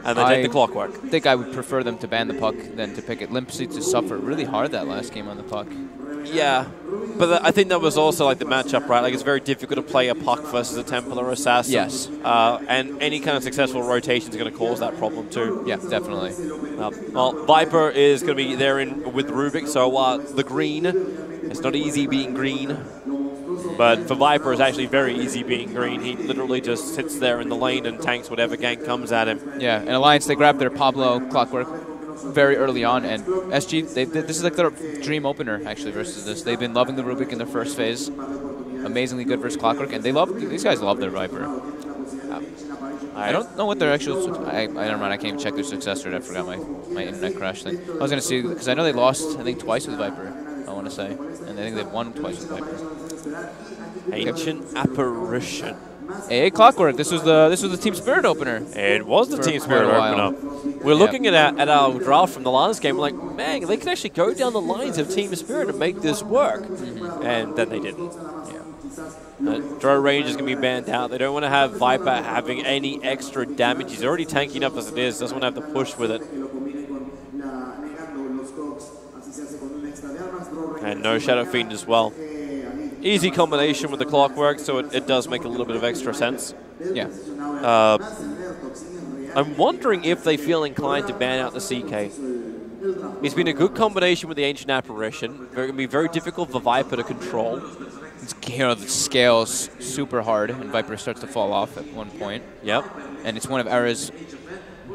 and then take the clockwork. I think I would prefer them to ban the puck than to pick it. Limpsy to suffer really hard that last game on the puck. Yeah, but I think that was also like the matchup, right? Like it's very difficult to play a puck versus a Templar Assassin. Yes. And any kind of successful rotation is going to cause that problem too. Yeah, definitely. Well, Viper is going to be there with Rubik, so the green, it's not easy being green. But for Viper, it's actually very easy being green. He literally just sits there in the lane and tanks whatever gank comes at him. Yeah, and Alliance, they grabbed their Pablo Clockwork very early on, and SG, this is like their dream opener, actually, versus this. They've been loving the Rubik in their first phase. Amazingly good versus Clockwork, and these guys love their Viper. I don't know what their actual... I don't know, I can't even check their success rate. I forgot my internet crash thing. I was going to see, because I know they lost, I think, twice with Viper, I want to say. And I think they've won twice with Viper. Ancient Apparition. AA Clockwork. This was the Team Spirit opener. It was the Team Spirit opener. We're looking at our draft from the last game. We're like, man, they can actually go down the lines of Team Spirit and make this work. And then they didn't. Throw range is going to be banned out. They don't want to have Viper having any extra damage. He's already tanky enough as it is. Doesn't want to have to push with it. And no Shadow Fiend as well. Easy combination with the Clockwork, so it does make a little bit of extra sense. Yeah. I'm wondering if they feel inclined to ban out the CK. It's been a good combination with the Ancient Apparition. It's going to be very difficult for Viper to control. The scales super hard, and Viper starts to fall off at one point. Yep. And it's one of Era's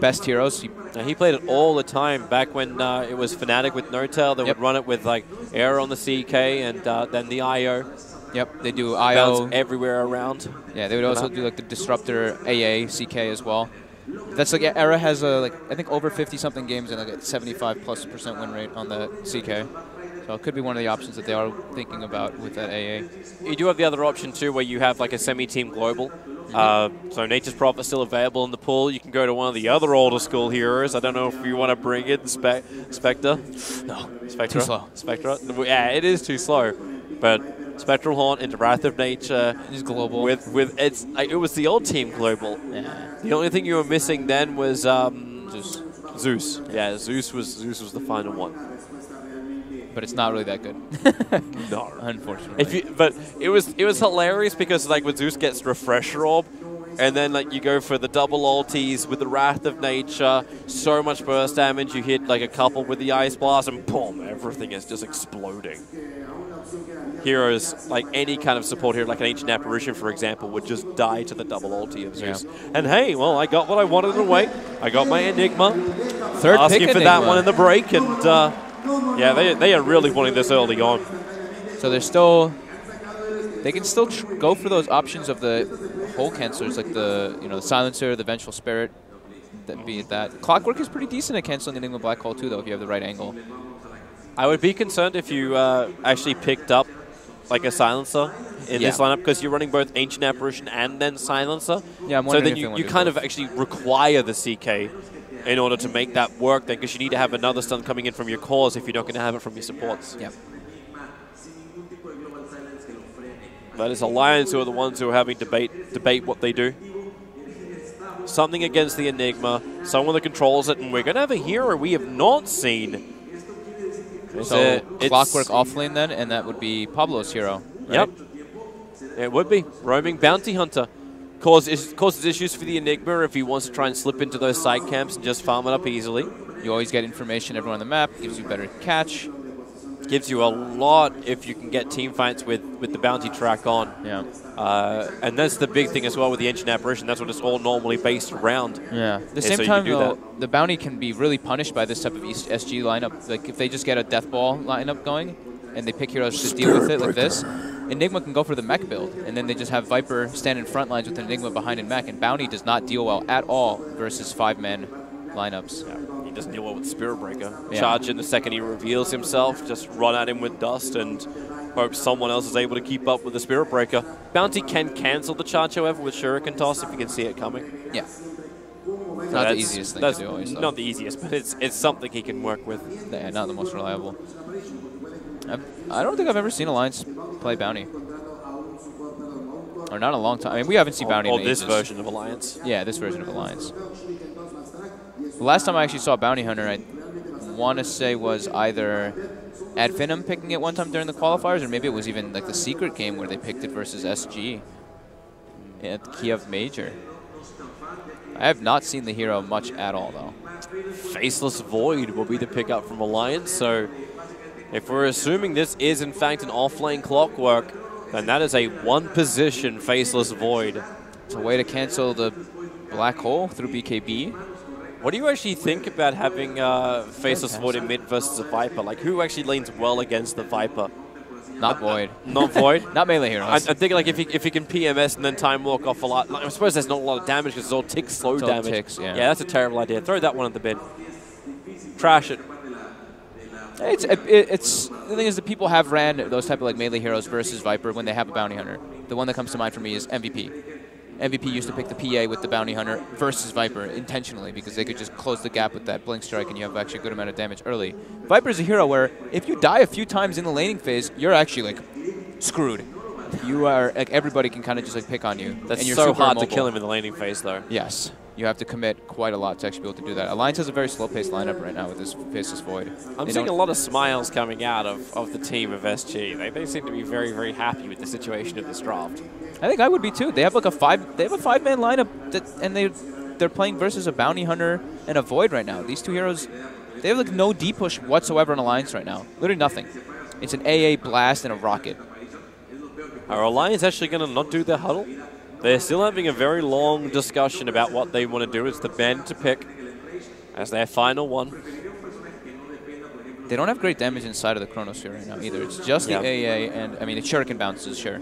best heroes. He played it all the time. Back when it was Fnatic with No-Tail, they would run it with like Era on the CK and then the IO. Yep, they do IO. Bounce everywhere around. Yeah, they would also do like the Disruptor AA CK as well. That's like Era has I think over 50-something games and like a 75+% win rate on the CK. So it could be one of the options that they are thinking about with that AA. You do have the other option too, where you have like a semi-team global. So Nature's Prophet is still available in the pool. You can go to one of the other older school heroes. I don't know if you want to bring it, Spectre. No, Spectre. Too slow. Spectre. Yeah, it is too slow. But Spectral Haunt into Wrath of Nature is global. It was the old team global. Yeah. The only thing you were missing then was Zeus. Yeah, Zeus was the final one. But it's not really that good. No, unfortunately. But it was hilarious because like when Zeus gets Refresher Orb, and then like you go for the double ultis with the Wrath of Nature, so much burst damage. You hit like a couple with the Ice Blast, and boom, everything is just exploding. Heroes like any kind of support hero, like an Ancient Apparition, for example, would just die to the double ulti of Zeus. Yeah. And hey, well, I got what I wanted in a way. I got my Enigma. Third asking pick for Enigma. that one in the break, and. Yeah, they are really wanting this early on. So they're still, they can still go for those options of the whole cancelers, like the Silencer, the Vengeful Spirit, be it that. Clockwork is pretty decent at canceling Enigma Black Hole too, though, if you have the right angle. I would be concerned if you actually picked up like a Silencer in this lineup, because you're running both Ancient Apparition and then Silencer. Yeah, I'm wondering so then you kind of actually require the CK in order to make that work, then, because you need to have another stun coming in from your cores if you're not going to have it from your supports. Yep. That is Alliance who are the ones who are having debate what they do. Something against the Enigma, someone that controls it, and we're going to have a hero we have not seen. So Clockwork offlane then, and that would be Pablo's hero, right? Yep. It would be. Roaming Bounty Hunter. Causes issues for the Enigma if he wants to try and slip into those side camps and just farm it up easily. You always get information everywhere on the map, gives you better catch. Gives you a lot if you can get team fights with the bounty track on. Yeah. And that's the big thing as well with the Ancient Apparition. That's what it's all normally based around. Yeah. At the same time, though, the bounty can be really punished by this type of SG lineup. Like, if they just get a Death Ball lineup going and they pick heroes to deal with it like this, Enigma can go for the mech build, and then they just have Viper stand in front lines with Enigma behind in mech, and Bounty does not deal well at all versus 5-man lineups. Yeah, he doesn't deal well with Spirit Breaker. Yeah. Charge in the second he reveals himself, just run at him with Dust and hope someone else is able to keep up with the Spirit Breaker. Bounty can cancel the charge, however, with Shuriken Toss if you can see it coming. Yeah. Not the easiest thing to do always, though. Not the easiest, but it's something he can work with. Yeah, not the most reliable. I don't think I've ever seen Alliance play Bounty. Or not a long time. I mean, we haven't seen Bounty in this ages. version of Alliance. Yeah, this version of Alliance. The last time I actually saw Bounty Hunter, I want to say was either Ad Venom picking it one time during the qualifiers, or maybe it was even like the secret game where they picked it versus SG at the Kiev Major. I have not seen the hero much at all, though. Faceless Void will be the pickup from Alliance, so if we're assuming this is in fact an offlane Clockwork, then that is a one-position Faceless Void. It's a way to cancel the Black Hole through BKB. What do you actually think about having Faceless Void in mid versus a Viper? Like, who actually leans well against the Viper? Not Void. Not Void? Not melee heroes. I'm thinking like if he can PMS and then time walk off a lot. Like, I suppose there's not a lot of damage because it's all tick slow damage. Ticks, yeah. Yeah, that's a terrible idea. Throw that one in the bin. Trash it. It's the thing is that people have ran those type of like melee heroes versus Viper when they have a Bounty Hunter. The one that comes to mind for me is MVP. MVP used to pick the PA with the Bounty Hunter versus Viper intentionally because they could just close the gap with that Blink Strike and you have actually a good amount of damage early. Viper is a hero where if you die a few times in the laning phase, you're actually like screwed. You are like everybody can kind of just like pick on you. That's and you're so super hard mobile. to kill him in the laning phase though. Yes. You have to commit quite a lot to actually be able to do that. Alliance has a very slow-paced lineup right now with this Faceless Void. I'm seeing a lot of smiles coming out of the team of SG. They seem to be very, very happy with the situation of this draft. I think I would be too. They have like a five-man lineup and they're playing versus a Bounty Hunter and a Void right now. These two heroes, they have like no D push whatsoever in Alliance right now. Literally nothing. It's an AA Blast and a Rocket. Are Alliance actually going to not do their huddle? They're still having a very long discussion about what they want to do. It's the Ben to pick as their final one. They don't have great damage inside of the Chronosphere right now either. It's just the AA and, I mean, the Shuriken bounces, sure.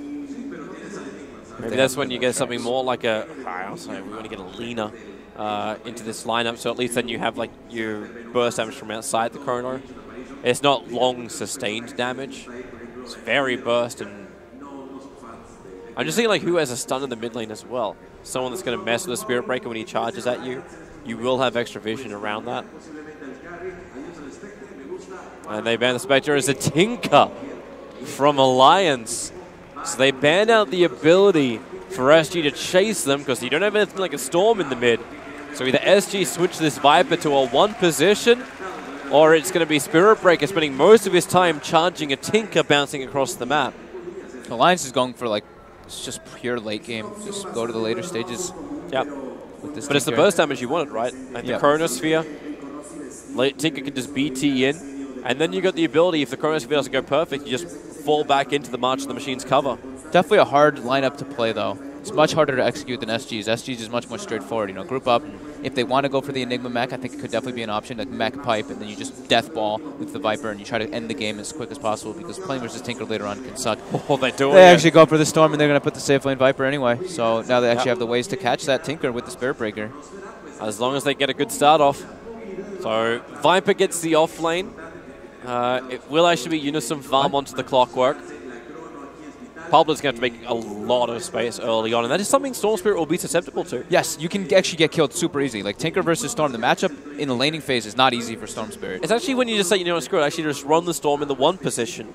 Maybe that's when you get something more like a, we want to get a Lina into this lineup, so at least then you have like your burst damage from outside the Chrono. It's not long sustained damage. It's very burst and I'm just thinking like who has a stun in the mid lane as well. Someone that's going to mess with the Spirit Breaker when he charges at you. You will have extra vision around that. And they ban the Spectre as a Tinker from Alliance. So they ban out the ability for SG to chase them because you don't have anything like a Storm in the mid. So either SG switch this Viper to a one position or it's going to be Spirit Breaker spending most of his time charging a Tinker bouncing across the map. Alliance is going for like, it's just pure late game. Just go to the later stages. Yep. With this but it's the burst damage you wanted, right? Like the Chronosphere, Tinker can just BT in, and then you got the ability, if the Chronosphere doesn't go perfect, you just fall back into the March of the Machine's cover. Definitely a hard lineup to play, though. It's much harder to execute than SG's. SG's is much more straightforward. You know, group up. If they want to go for the Enigma mech, I think it could definitely be an option, like mech pipe, and then you just death ball with the Viper, and you try to end the game as quick as possible because playing versus Tinker later on can suck. Oh, they do. They actually go for the Storm, and they're going to put the safe lane Viper anyway. So now they actually have the ways to catch that Tinker with the Spirit Breaker. As long as they get a good start off. So Viper gets the off lane. It will actually be Unison farm onto the Clockwork. Pablo's going to have to make a lot of space early on, and that is something Storm Spirit will be susceptible to. Yes, you can actually get killed super easy. Like Tinker versus Storm, the matchup in the laning phase is not easy for Storm Spirit. It's actually when you just say, you know what, screw it, actually just run the Storm in the one position.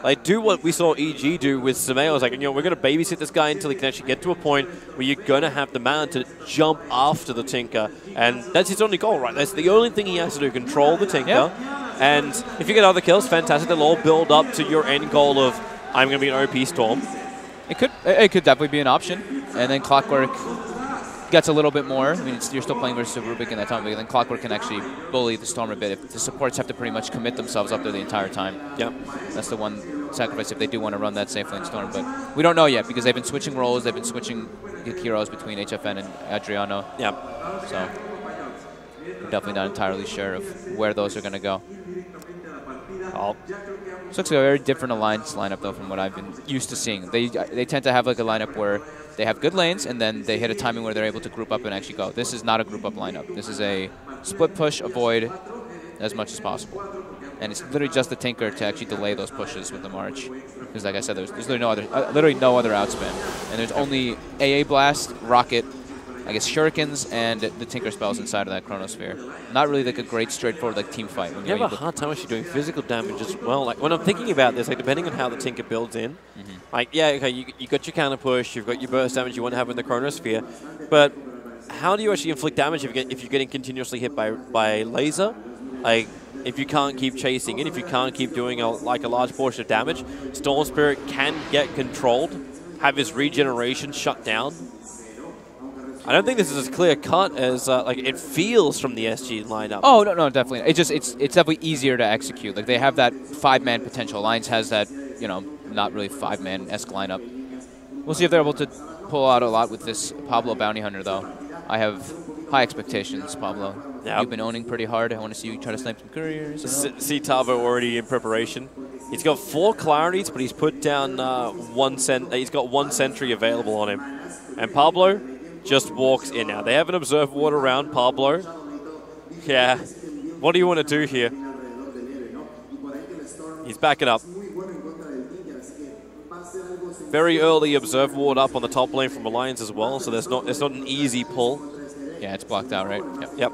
Like, do what we saw EG do with Sameo. It's like, you know, we're going to babysit this guy until he can actually get to a point where you're going to have the man to jump after the Tinker. And that's his only goal, right? That's the only thing he has to do, control the Tinker. Yeah. And if you get other kills, fantastic. They'll all build up to your end goal of, I'm going to be an OP Storm. It could definitely be an option. And then Clockwork gets a little bit more. I mean, you're still playing versus Rubik in that time, but then Clockwork can actually bully the Storm a bit. If the supports have to pretty much commit themselves up there the entire time. Yep. That's the one sacrifice if they do want to run that safe lane Storm. But we don't know yet because they've been switching roles. They've been switching heroes between HFN and Adriano. Yep. So we're definitely not entirely sure of where those are going to go. Oh. This looks like a very different Alliance lineup, though, from what I've been used to seeing. They tend to have like a lineup where they have good lanes, and then they hit a timing where they're able to group up and actually go. This is not a group up lineup. This is a split push, avoid as much as possible. And it's literally just the Tinker to actually delay those pushes with the March. Because like I said, there's literally no other outspin. And there's only AA Blast, Rocket, I guess Shurikens, and the Tinker spells inside of that Chronosphere. Not really like a great straightforward like team fight. You have a hard time actually doing physical damage as well. Like when I'm thinking about this, like depending on how the Tinker builds in, like yeah, okay, you got your counter push, you've got your burst damage you want to have in the Chronosphere, but how do you actually inflict damage if you're getting continuously hit by laser? Like, if you can't keep chasing it, if you can't keep doing a large portion of damage, Storm Spirit can get controlled, have his regeneration shut down. I don't think this is as clear cut as like it feels from the SG lineup. Oh no, definitely. It's definitely easier to execute. Like they have that 5-man potential. Alliance has that, you know, not really 5-man-esque lineup. We'll see if they're able to pull out a lot with this Pablo Bounty Hunter, though. I have high expectations, Pablo. Yep. You've been owning pretty hard. I want to see you try to snipe some couriers. See Tavo already in preparation. He's got 4 clarities, but he's put down he's got 1 sentry available on him. And Pablo just walks in now. They have an observe ward around Pablo. Yeah. What do you want to do here? He's backing up. Very early observe ward up on the top lane from Alliance as well, so it's not an easy pull. Yeah, it's blocked out, right? Yep.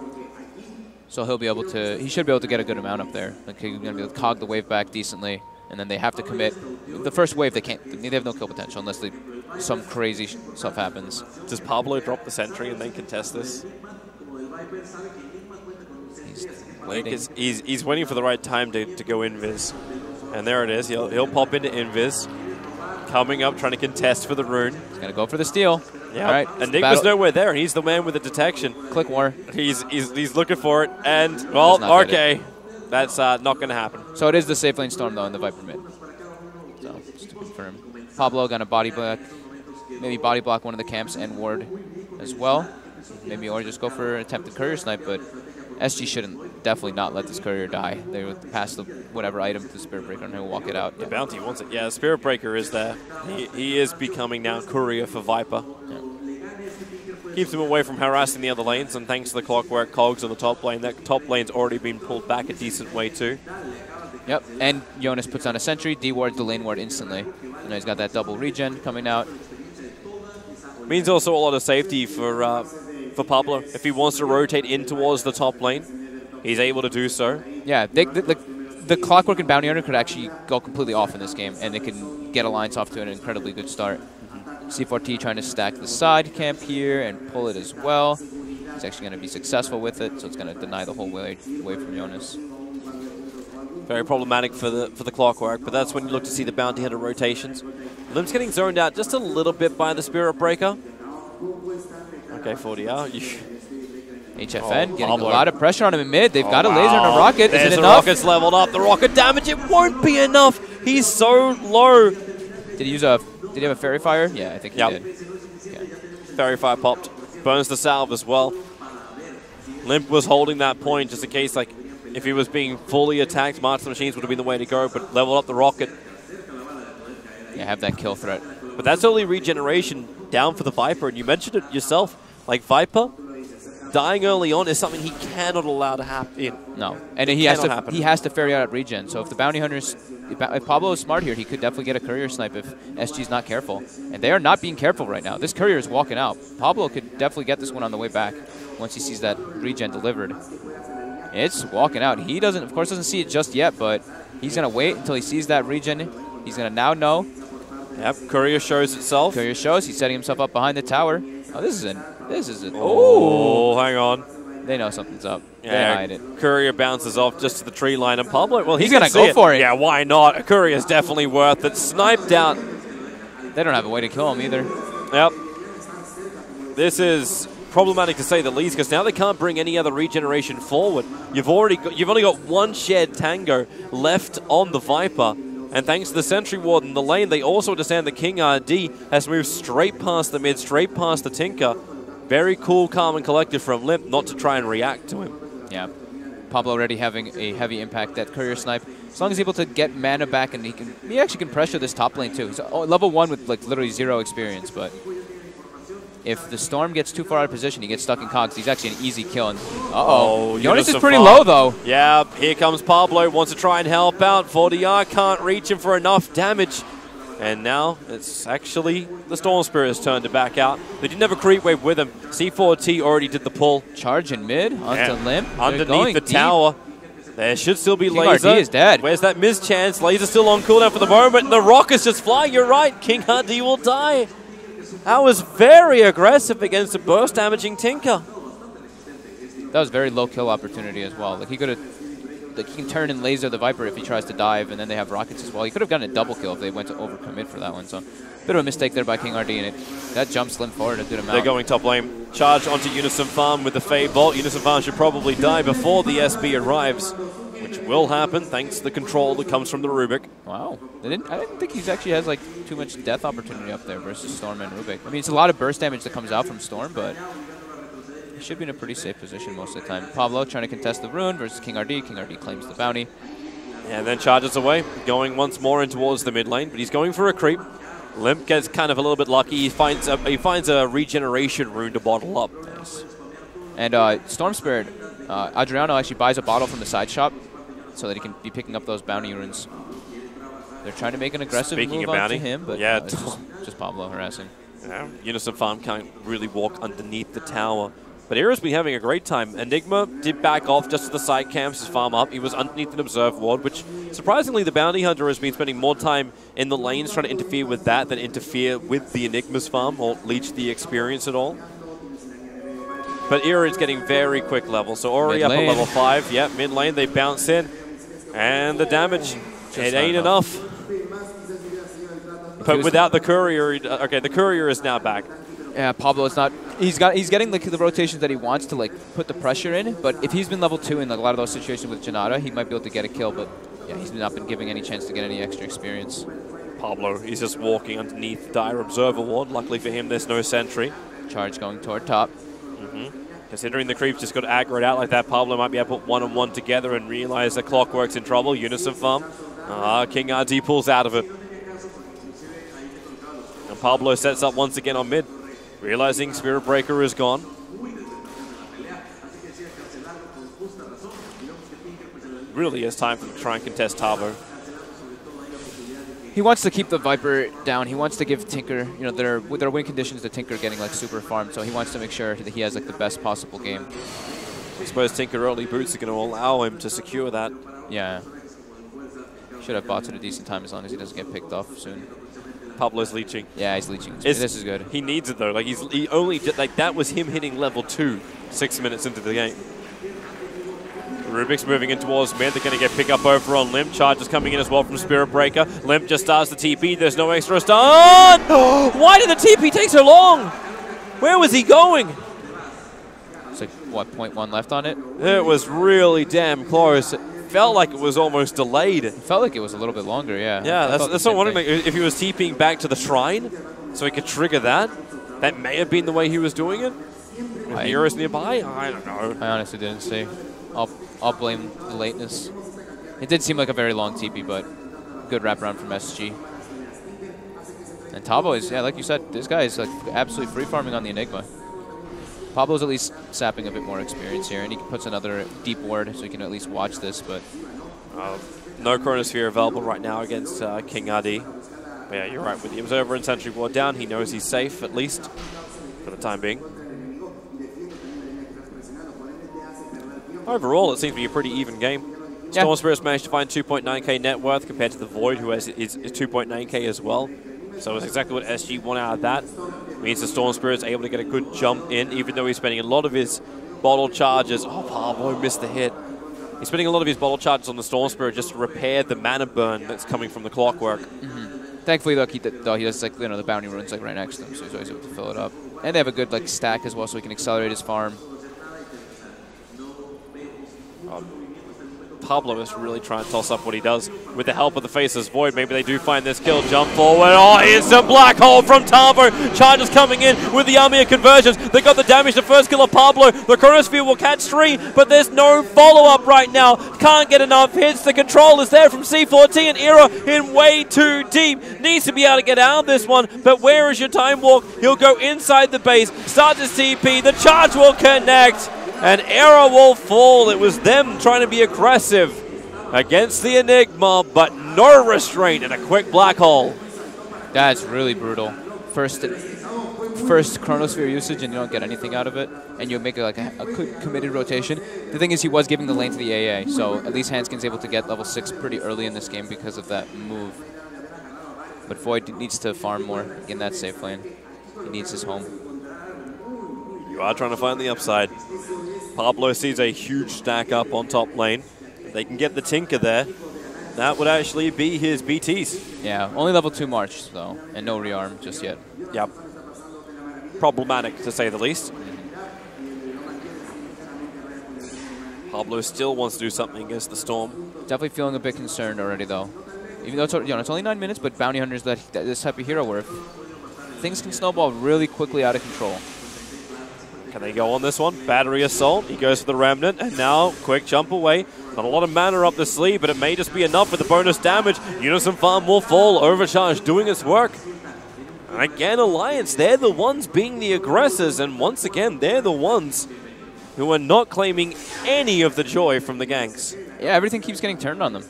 So he should be able to get a good amount up there. Like he's going to be able to cog the wave back decently, and then they have to commit. The first wave, they have no kill potential unless some crazy stuff happens. Does Pablo drop the sentry and then contest this? He's waiting for the right time to go invis. And there it is. He'll pop into invis. Coming up, trying to contest for the rune. He's going to go for the steal. Yeah. All right. Enigma's nowhere there, and he's the man with the detection. Click more. He's looking for it, and, well, okay. That's not going to happen. So it is the safe lane storm, though, in the Viper mid. So, just to confirm. Pablo going to body block, maybe body block one of the camps and ward as well. Maybe or just go for an attempted courier snipe, but SG shouldn't definitely not let this courier die. They would pass the whatever item to the Spirit Breaker and he'll walk it out. The bounty wants it. Yeah, the Spirit Breaker is there. He is becoming now courier for Viper. Yeah. Keeps him away from harassing the other lanes, and thanks to the Clockwork Cogs on the top lane, that top lane's already been pulled back a decent way too. Yep, and Jonas puts on a sentry, dewards the lane ward instantly. You know, he's got that double regen coming out. Means also a lot of safety for Pablo. If he wants to rotate in towards the top lane, he's able to do so. Yeah, the Clockwork and Bounty Hunter could actually go completely off in this game, and they can get Alliance off to an incredibly good start. C4T trying to stack the side camp here and pull it as well. He's actually going to be successful with it, so it's going to deny the whole way from Jonas. Very problematic for the Clockwork, but that's when you look to see the Bounty Hunter rotations. Limp's getting zoned out just a little bit by the Spirit Breaker. Okay, 40R. HFN getting a lot of pressure on him in mid. They've got a laser and a rocket. Is it enough? The rocket's leveled up. The rocket damage, it won't be enough. He's so low. Did he have a Fairy Fire? Yeah, I think he did. Okay. Fairy Fire popped. Burns the salve as well. Limp was holding that point just in case, like, if he was being fully attacked, March of the Machines would have been the way to go, but leveled up the rocket. Yeah, have that kill threat. But that's only regeneration down for the Viper, and you mentioned it yourself. Like, Viper dying early on is something he cannot allow to happen. No, and he has to ferry out at regen. So if the Bounty Hunters, if Pablo is smart here, he could definitely get a courier snipe if SG's not careful. And they are not being careful right now. This courier is walking out. Pablo could definitely get this one on the way back once he sees that regen delivered. It's walking out. He doesn't, of course, doesn't see it just yet, but he's gonna wait until he sees that regen. He's gonna now know. Yep, courier shows itself. Courier shows. He's setting himself up behind the tower. Oh, this is an. Oh, hang on. They know something's up. Yeah, they hide it. Courier bounces off just to the tree line, and Pablo, well, he's gonna go for it. Yeah, why not? A courier is definitely worth it. Sniped out. They don't have a way to kill him either. Yep. This is problematic to say the least, because now they can't bring any other regeneration forward. You've only got one shared Tango left on the Viper. And thanks to the Sentry Ward in the lane, they also understand the King RD has moved straight past the mid, straight past the Tinker. Very cool, calm, and collected from Limp, not to try and react to him. Yeah. Pablo already having a heavy impact, that courier snipe. As long as he's able to get mana back, and he actually can pressure this top lane too. He's level 1 with like literally 0 experience, but if the Storm gets too far out of position, he gets stuck in cogs. He's actually an easy kill. And Jonas is pretty low though. Yeah, here comes Pablo. Wants to try and help out. 40R can't reach him for enough damage. And now it's actually the Storm Spirit's turn to back out. They didn't have a creep wave with him. C4T already did the pull. Charge in mid onto Limp. Underneath the tower. There should still be Laser. King RD is dead. Where's that mischance? Laser still on cooldown for the moment. And the rocket's just flying. You're right. King RD will die. That was very aggressive against a burst damaging Tinker. That was very low kill opportunity as well. Like he could have, like he can turn and laser the Viper if he tries to dive, and then they have rockets as well. He could have gotten a double kill if they went to overcommit for that one. So bit of a mistake there by King RD, and that jump slim forward a good amount. They're going top lane. Charge onto Unison Farm with the Fade Bolt. Unison Farm should probably die before the SB arrives, which will happen thanks to the control that comes from the Rubik. Wow. I didn't think he actually has like too much death opportunity up there versus Storm and Rubik. I mean, it's a lot of burst damage that comes out from Storm, but he should be in a pretty safe position most of the time. Pablo trying to contest the rune versus King RD. King RD claims the bounty. And then charges away, going once more in towards the mid lane, but he's going for a creep. Limp gets kind of a little bit lucky. He finds a regeneration rune to bottle up. Nice. And Storm Spirit, Adriano actually buys a bottle from the side shop so that he can be picking up those bounty runes. They're trying to make an aggressive move onto him, but yeah, it's just Pablo harassing. Yeah, Unison Farm can't really walk underneath the tower. But Era's been having a great time. Enigma did back off just as the side camps his farm up. He was underneath an Observe Ward, which surprisingly the Bounty Hunter has been spending more time in the lanes trying to interfere with that than interfere with the Enigma's farm or leech the experience at all. But Era is getting very quick level. So Ori up at level 5. Yep, mid lane, they bounce in. And the damage, it ain't enough. But without the Courier, okay, the Courier is now back. Yeah, Pablo is not. He's getting like the rotations that he wants to like put the pressure in. But if he's been level 2 in like, a lot of those situations with Janata, he might be able to get a kill. But yeah, he's not been giving any chance to get any extra experience. Pablo, he's just walking underneath Dire Observer Ward. Luckily for him, there's no sentry. Charge going toward top. Considering the creeps just got aggroed out like that, Pablo might be able to put one-on-one together and realize the Clockwork's in trouble. Unison Farm. King RD pulls out of it. And Pablo sets up once again on mid. Realizing Spirit Breaker is gone. Really is time for him to try and contest Tavo. He wants to keep the Viper down. He wants to give Tinker, you know, with their win conditions, the Tinker getting like super farmed. So he wants to make sure that he has like the best possible game. I suppose Tinker early boots are going to allow him to secure that. Yeah. Should have bots at a decent time as long as he doesn't get picked off soon. Pablo's leeching. Yeah, he's leeching. This is good. He needs it though. Like he only like that was him hitting level 2 6 minutes into the game. Rubik's moving in towards mid. They're going to get pick up over on Limp. Charges coming in as well from Spirit Breaker. Limp just starts the TP. There's no extra stun. Why did the TP take so long? Where was he going? It's like, what, 0.1 left on it? It was really damn close. It felt like it was almost delayed. It felt like it was a little bit longer, yeah. Yeah, that's what I'm wondering. Like, if he was TPing back to the shrine so he could trigger that, that may have been the way he was doing it. With heroes nearby? I don't know. I honestly didn't see. I'll blame the lateness. It did seem like a very long TP, but good wraparound from SG. And Tavo is, yeah, like you said, this guy is like absolutely free farming on the Enigma. Pablo's at least sapping a bit more experience here, and he puts another deep ward so he can at least watch this, but... no Chronosphere available right now against King RD. But yeah, you're right. With the Observer and Sentry Ward down, he knows he's safe, at least, for the time being. Overall, it seems to be a pretty even game. Yeah. Storm Spirit's managed to find 2.9k net worth compared to the Void, who has his 2.9k as well. So it's exactly what SG want out of that. Means the Storm Spirit's able to get a good jump in, even though he's spending a lot of his bottle charges. Oh, Pablo missed the hit. He's spending a lot of his bottle charges on the Storm Spirit just to repair the mana burn that's coming from the Clockwork. Thankfully, though, he has like, you know, the bounty runes like right next to him, so he's always able to fill it up. And they have a good like stack as well, so he can accelerate his farm. Pablo is really trying to toss up what he does with the help of the Faceless Void. Maybe they do find this kill. Jump forward. Oh, instant black hole from Tavo. Chargers coming in with the army of conversions. They got the damage. The first kill of Pablo. The Chronosphere will catch 3, but there's no follow-up right now. Can't get enough hits. The control is there from C4T, and Era in way too deep. Needs to be able to get out of this one, but where is your Time Walk? He'll go inside the base. Start his TP. The charge will connect. And Era will fall. It was them trying to be aggressive against the Enigma, but no restraint and a quick black hole. That's really brutal. First Chronosphere usage and you don't get anything out of it, and you make like a committed rotation. The thing is, he was giving the lane to the AA, so at least Hanskin's able to get level 6 pretty early in this game because of that move. But Void needs to farm more in that safe lane. He needs his home. You are trying to find the upside. Pablo sees a huge stack up on top lane. If they can get the Tinker there, that would actually be his BTs. Yeah, only level 2 March, though, and no rearm just yet. Yep. Problematic, to say the least. Pablo still wants to do something against the Storm. Definitely feeling a bit concerned already, though. Even though it's only 9 minutes, but Bounty Hunter's this type of hero where things can snowball really quickly out of control. Can they go on this one? Battery Assault. He goes for the Remnant, and now quick jump away. Not a lot of mana up the sleeve, but it may just be enough for the bonus damage. Unison Farm will fall. Overcharge doing its work. And again, Alliance, they're the ones being the aggressors, and once again, they're the ones who are not claiming any of the joy from the ganks. Yeah, everything keeps getting turned on them,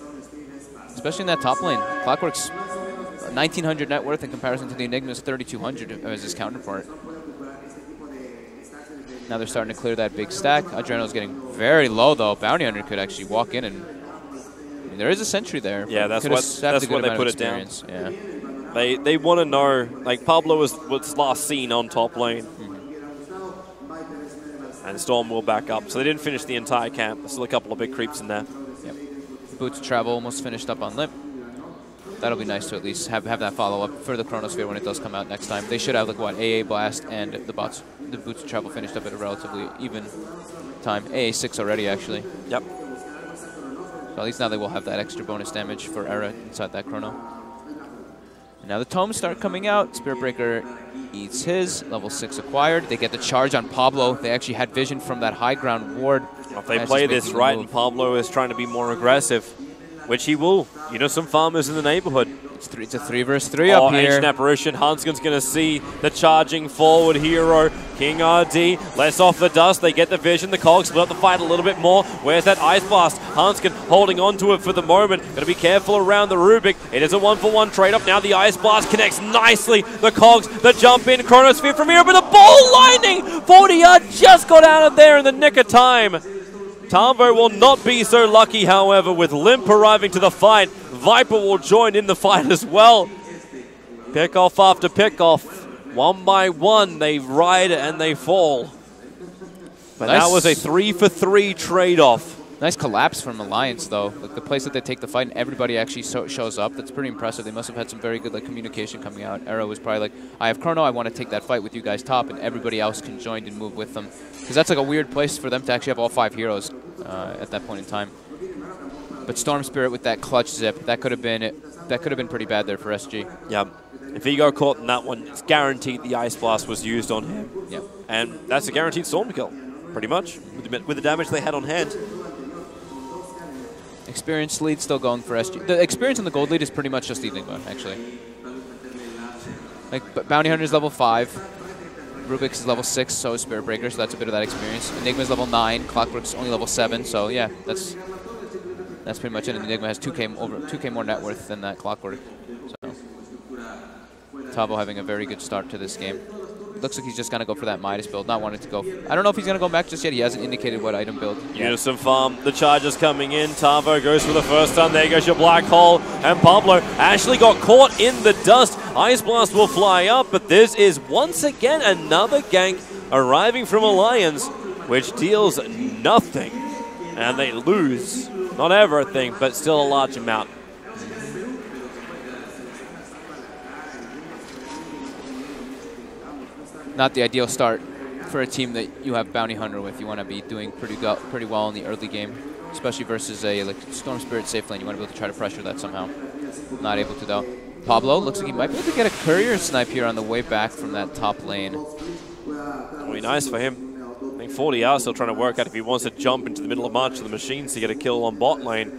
especially in that top lane. Clockwork's 1,900 net worth in comparison to the Enigma's 3,200 as his counterpart. Now they're starting to clear that big stack. Adrenal's getting very low, though. Bounty Hunter could actually walk in, and I mean, there is a sentry there. Yeah, that's what they put it down. Yeah. They want to know, like, Pablo was last seen on top lane. And Storm will back up. So they didn't finish the entire camp. There's still a couple of big creeps in there. Yep. Boots Travel almost finished up on Limp. That'll be nice to at least have that follow-up for the Chronosphere when it does come out next time. They should have, like, what, AA Blast and the Boots of Travel finished up at a relatively even time. AA6 already, actually. Yep. So at least now they will have that extra bonus damage for Era inside that Chrono. And now the tomes start coming out. Spirit Breaker eats his. Level 6 acquired. They get the charge on Pablo. They actually had vision from that high ground ward. If they play this right and Pablo is trying to be more aggressive, which he will. You know, some farmers in the neighborhood. It's a 3 versus 3 up here. Ancient Apparition. Hanskin's going to see the charging forward hero. King RD lets off the dust. They get the vision. The Cogs split up the fight a little bit more. Where's that Ice Blast? Hanskin holding on to it for the moment. Got to be careful around the Rubik. It is a 1-for-1 trade-off. Now the Ice Blast connects nicely. The Cogs, the jump in. Chronosphere from here, but the ball lightning! 40-yard just got out of there in the nick of time. Tavo will not be so lucky, however, with Limp arriving to the fight. Viper will join in the fight as well. Pick-off after pick-off. One by one, they ride and they fall. But nice. That was a 3-for-3 trade-off. Nice collapse from Alliance, though. Like the place that they take the fight and everybody actually shows up. That's pretty impressive. They must have had some very good communication coming out. Arrow was probably like, I have Chrono, I want to take that fight with you guys top, and everybody else can join and move with them. Because that's like a weird place for them to actually have all 5 heroes at that point in time. But Storm Spirit with that clutch zip, that could have been pretty bad there for SG. Yeah. If he got caught in that one, it's guaranteed the Ice Blast was used on him. Yeah. And that's a guaranteed Storm kill, pretty much, with the damage they had on hand. Experience lead still going for SG. The experience in the gold lead is pretty much just Enigma, actually. Like Bounty Hunter's level 5. Rubik's is level 6, so is Spirit Breaker, so that's a bit of that experience. Enigma's level 9, Clockwork's only level 7, so yeah, that's pretty much it. And Enigma has 2K more net worth than that Clockwork. So Tavo having a very good start to this game. Looks like he's just going to go for that Midas build, not wanting to go. I don't know if he's going to go back just yet. He hasn't indicated what item build. Unison Farm, the charges coming in. Tavo goes for the first time. There goes your Black Hole. And Pablo actually got caught in the dust. Ice Blast will fly up, but this is once again another gank arriving from Alliance, which deals nothing. And they lose, not everything, but still a large amount. Not the ideal start for a team that you have Bounty Hunter with. You want to be doing pretty well in the early game, especially versus a Storm Spirit safe lane. You want to be able to try to pressure that somehow. Not able to, though. Pablo looks like he might be able to get a courier snipe here on the way back from that top lane. It'll be nice for him. I think 40 hours still trying to work out if he wants to jump into the middle of March of the Machines to get a kill on bot lane.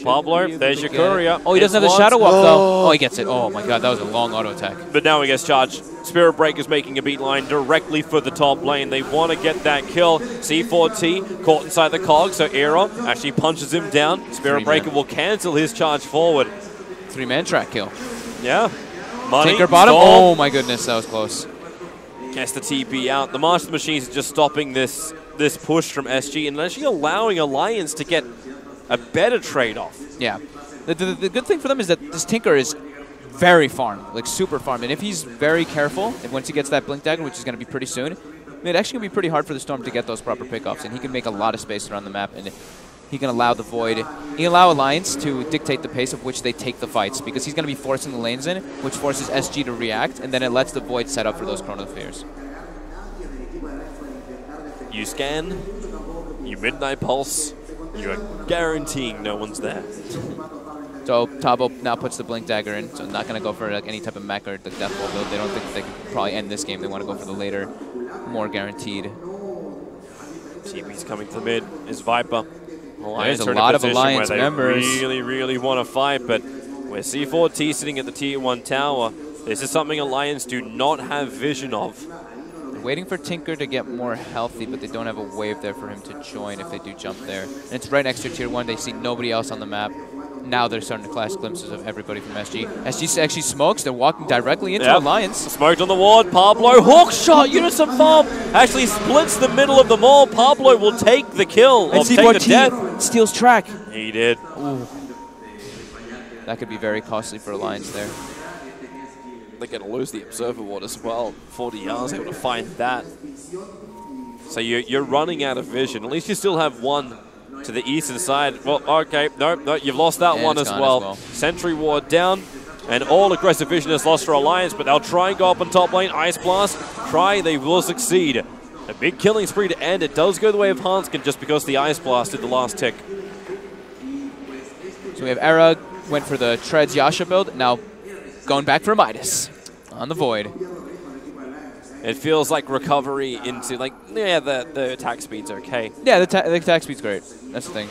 Pablo, there's your courier. Oh, he doesn't have the Shadow Walk, though. Oh, he gets it. Oh, my God, that was a long auto attack. But now he gets charged. Spirit Breaker's making a beat line directly for the top lane. They want to get that kill. C4T caught inside the cog, so Aero actually punches him down. Spirit Breaker will cancel his charge forward. 3-man track kill. Yeah. Money, Tinker bottom. Oh, my goodness, that was close. Gets the TP out. The March of the Machines is just stopping this push from SG and actually allowing Alliance to get a better trade-off. Yeah. The good thing for them is that this Tinker is very farm, like super farm. And if he's very careful, and once he gets that Blink Dagger, which is going to be pretty soon, I mean, it's actually going to be pretty hard for the Storm to get those proper pickoffs, and he can make a lot of space around the map, and he can allow the Void, he can allow Alliance to dictate the pace of which they take the fights, because he's going to be forcing the lanes in, which forces SG to react, and then it lets the Void set up for those Chrono Spheres. You scan, you Midnight Pulse, you're guaranteeing no one's there. So Tavo now puts the Blink Dagger in, so not going to go for like any type of mech or the Death Ball build. They don't think they can probably end this game. They want to go for the later, more guaranteed. TP's coming to the mid is Viper. There's a lot of Alliance members. Really want to fight, but we're C4T sitting at the Tier 1 tower. This is something Alliance do not have vision of. They're waiting for Tinker to get more healthy, but they don't have a wave there for him to join if they do jump there. And it's right next to Tier 1. They see nobody else on the map. Now they're starting to flash glimpses of everybody from SG. SG actually smokes. They're walking directly into Alliance. Smoked on the ward. Pablo, hook shot. Unison Farm actually splits the middle of them all. Pablo will take the kill. And C4T steals track. He did. Ooh. That could be very costly for Alliance there. They're going to lose the Observer Ward as well. 40 yards, able to find that. So you're running out of vision. At least you still have one to the eastern side. Well, okay, no, you've lost that one as well. Sentry Ward down, and all aggressive vision is lost for Alliance, but they'll try and go up on top lane. Ice Blast, they will succeed. A big killing spree to end. It does go the way of Hanskin just because the Ice Blast did the last tick. So we have Era, went for the Treads Yasha build, now going back for Midas on the Void. It feels like recovery into, like, yeah, the attack speed's okay. Yeah, the attack speed's great. That's the thing.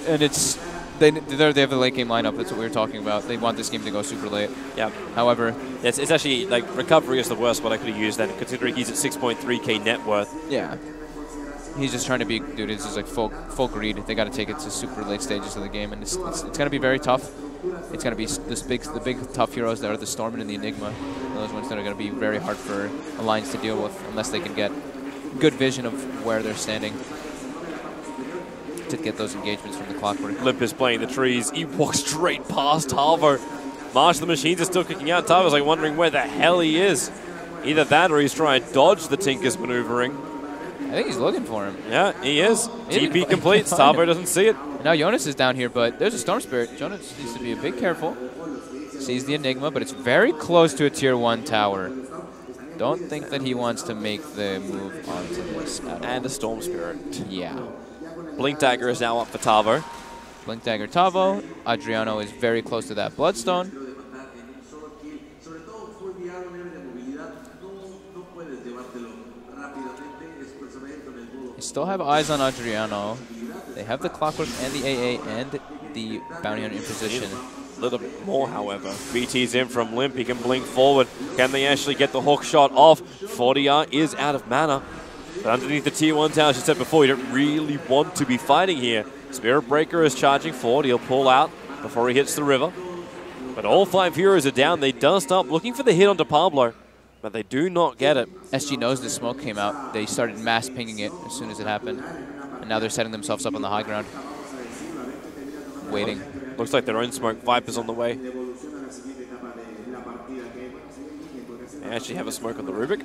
And it's, they have the late game lineup. That's what we were talking about. They want this game to go super late. Yeah. However, it's actually, like, recovery is the worst what I could have used then, considering he's at 6.3k net worth. Yeah. He's just trying to be, dude, it's just like full greed. They got to take it to super late stages of the game, and it's going to be very tough. It's going to be the big tough heroes that are the Storm and the Enigma. Those ones that are going to be very hard for Alliance to deal with unless they can get good vision of where they're standing to get those engagements from the Clockwork. Limp is playing the trees. He walks straight past Tavo. March the Machines are still kicking out. Tavo's like wondering where the hell he is. Either that or he's trying to dodge the Tinker's maneuvering. I think he's looking for him. Yeah, he is. TP completes. Tavo doesn't see it. Now Jonas is down here, but there's a Storm Spirit. Jonas needs to be a bit careful. Sees the Enigma, but it's very close to a Tier 1 tower. Don't think that he wants to make the move onto this at all. And a Storm Spirit. Yeah. Blink Dagger is now up for Tavo. Blink Dagger Tavo. Adriano is very close to that Bloodstone. They still have eyes on Adriano. They have the Clockwork and the AA and the Bounty Hunter in position. A little bit more, however. BT's in from Limp. He can blink forward. Can they actually get the hook shot off? 40R is out of mana. But underneath the Tier 1 tower, as you said before, you don't really want to be fighting here. Spirit Breaker is charging forward. He'll pull out before he hits the river. But all 5 heroes are down. They dust up, looking for the hit onto Pablo. But they do not get it. SG knows the smoke came out. They started mass pinging it as soon as it happened. And now they're setting themselves up on the high ground. Waiting. Looks like their own smoke. Viper's on the way. They actually have a smoke on the Rubik.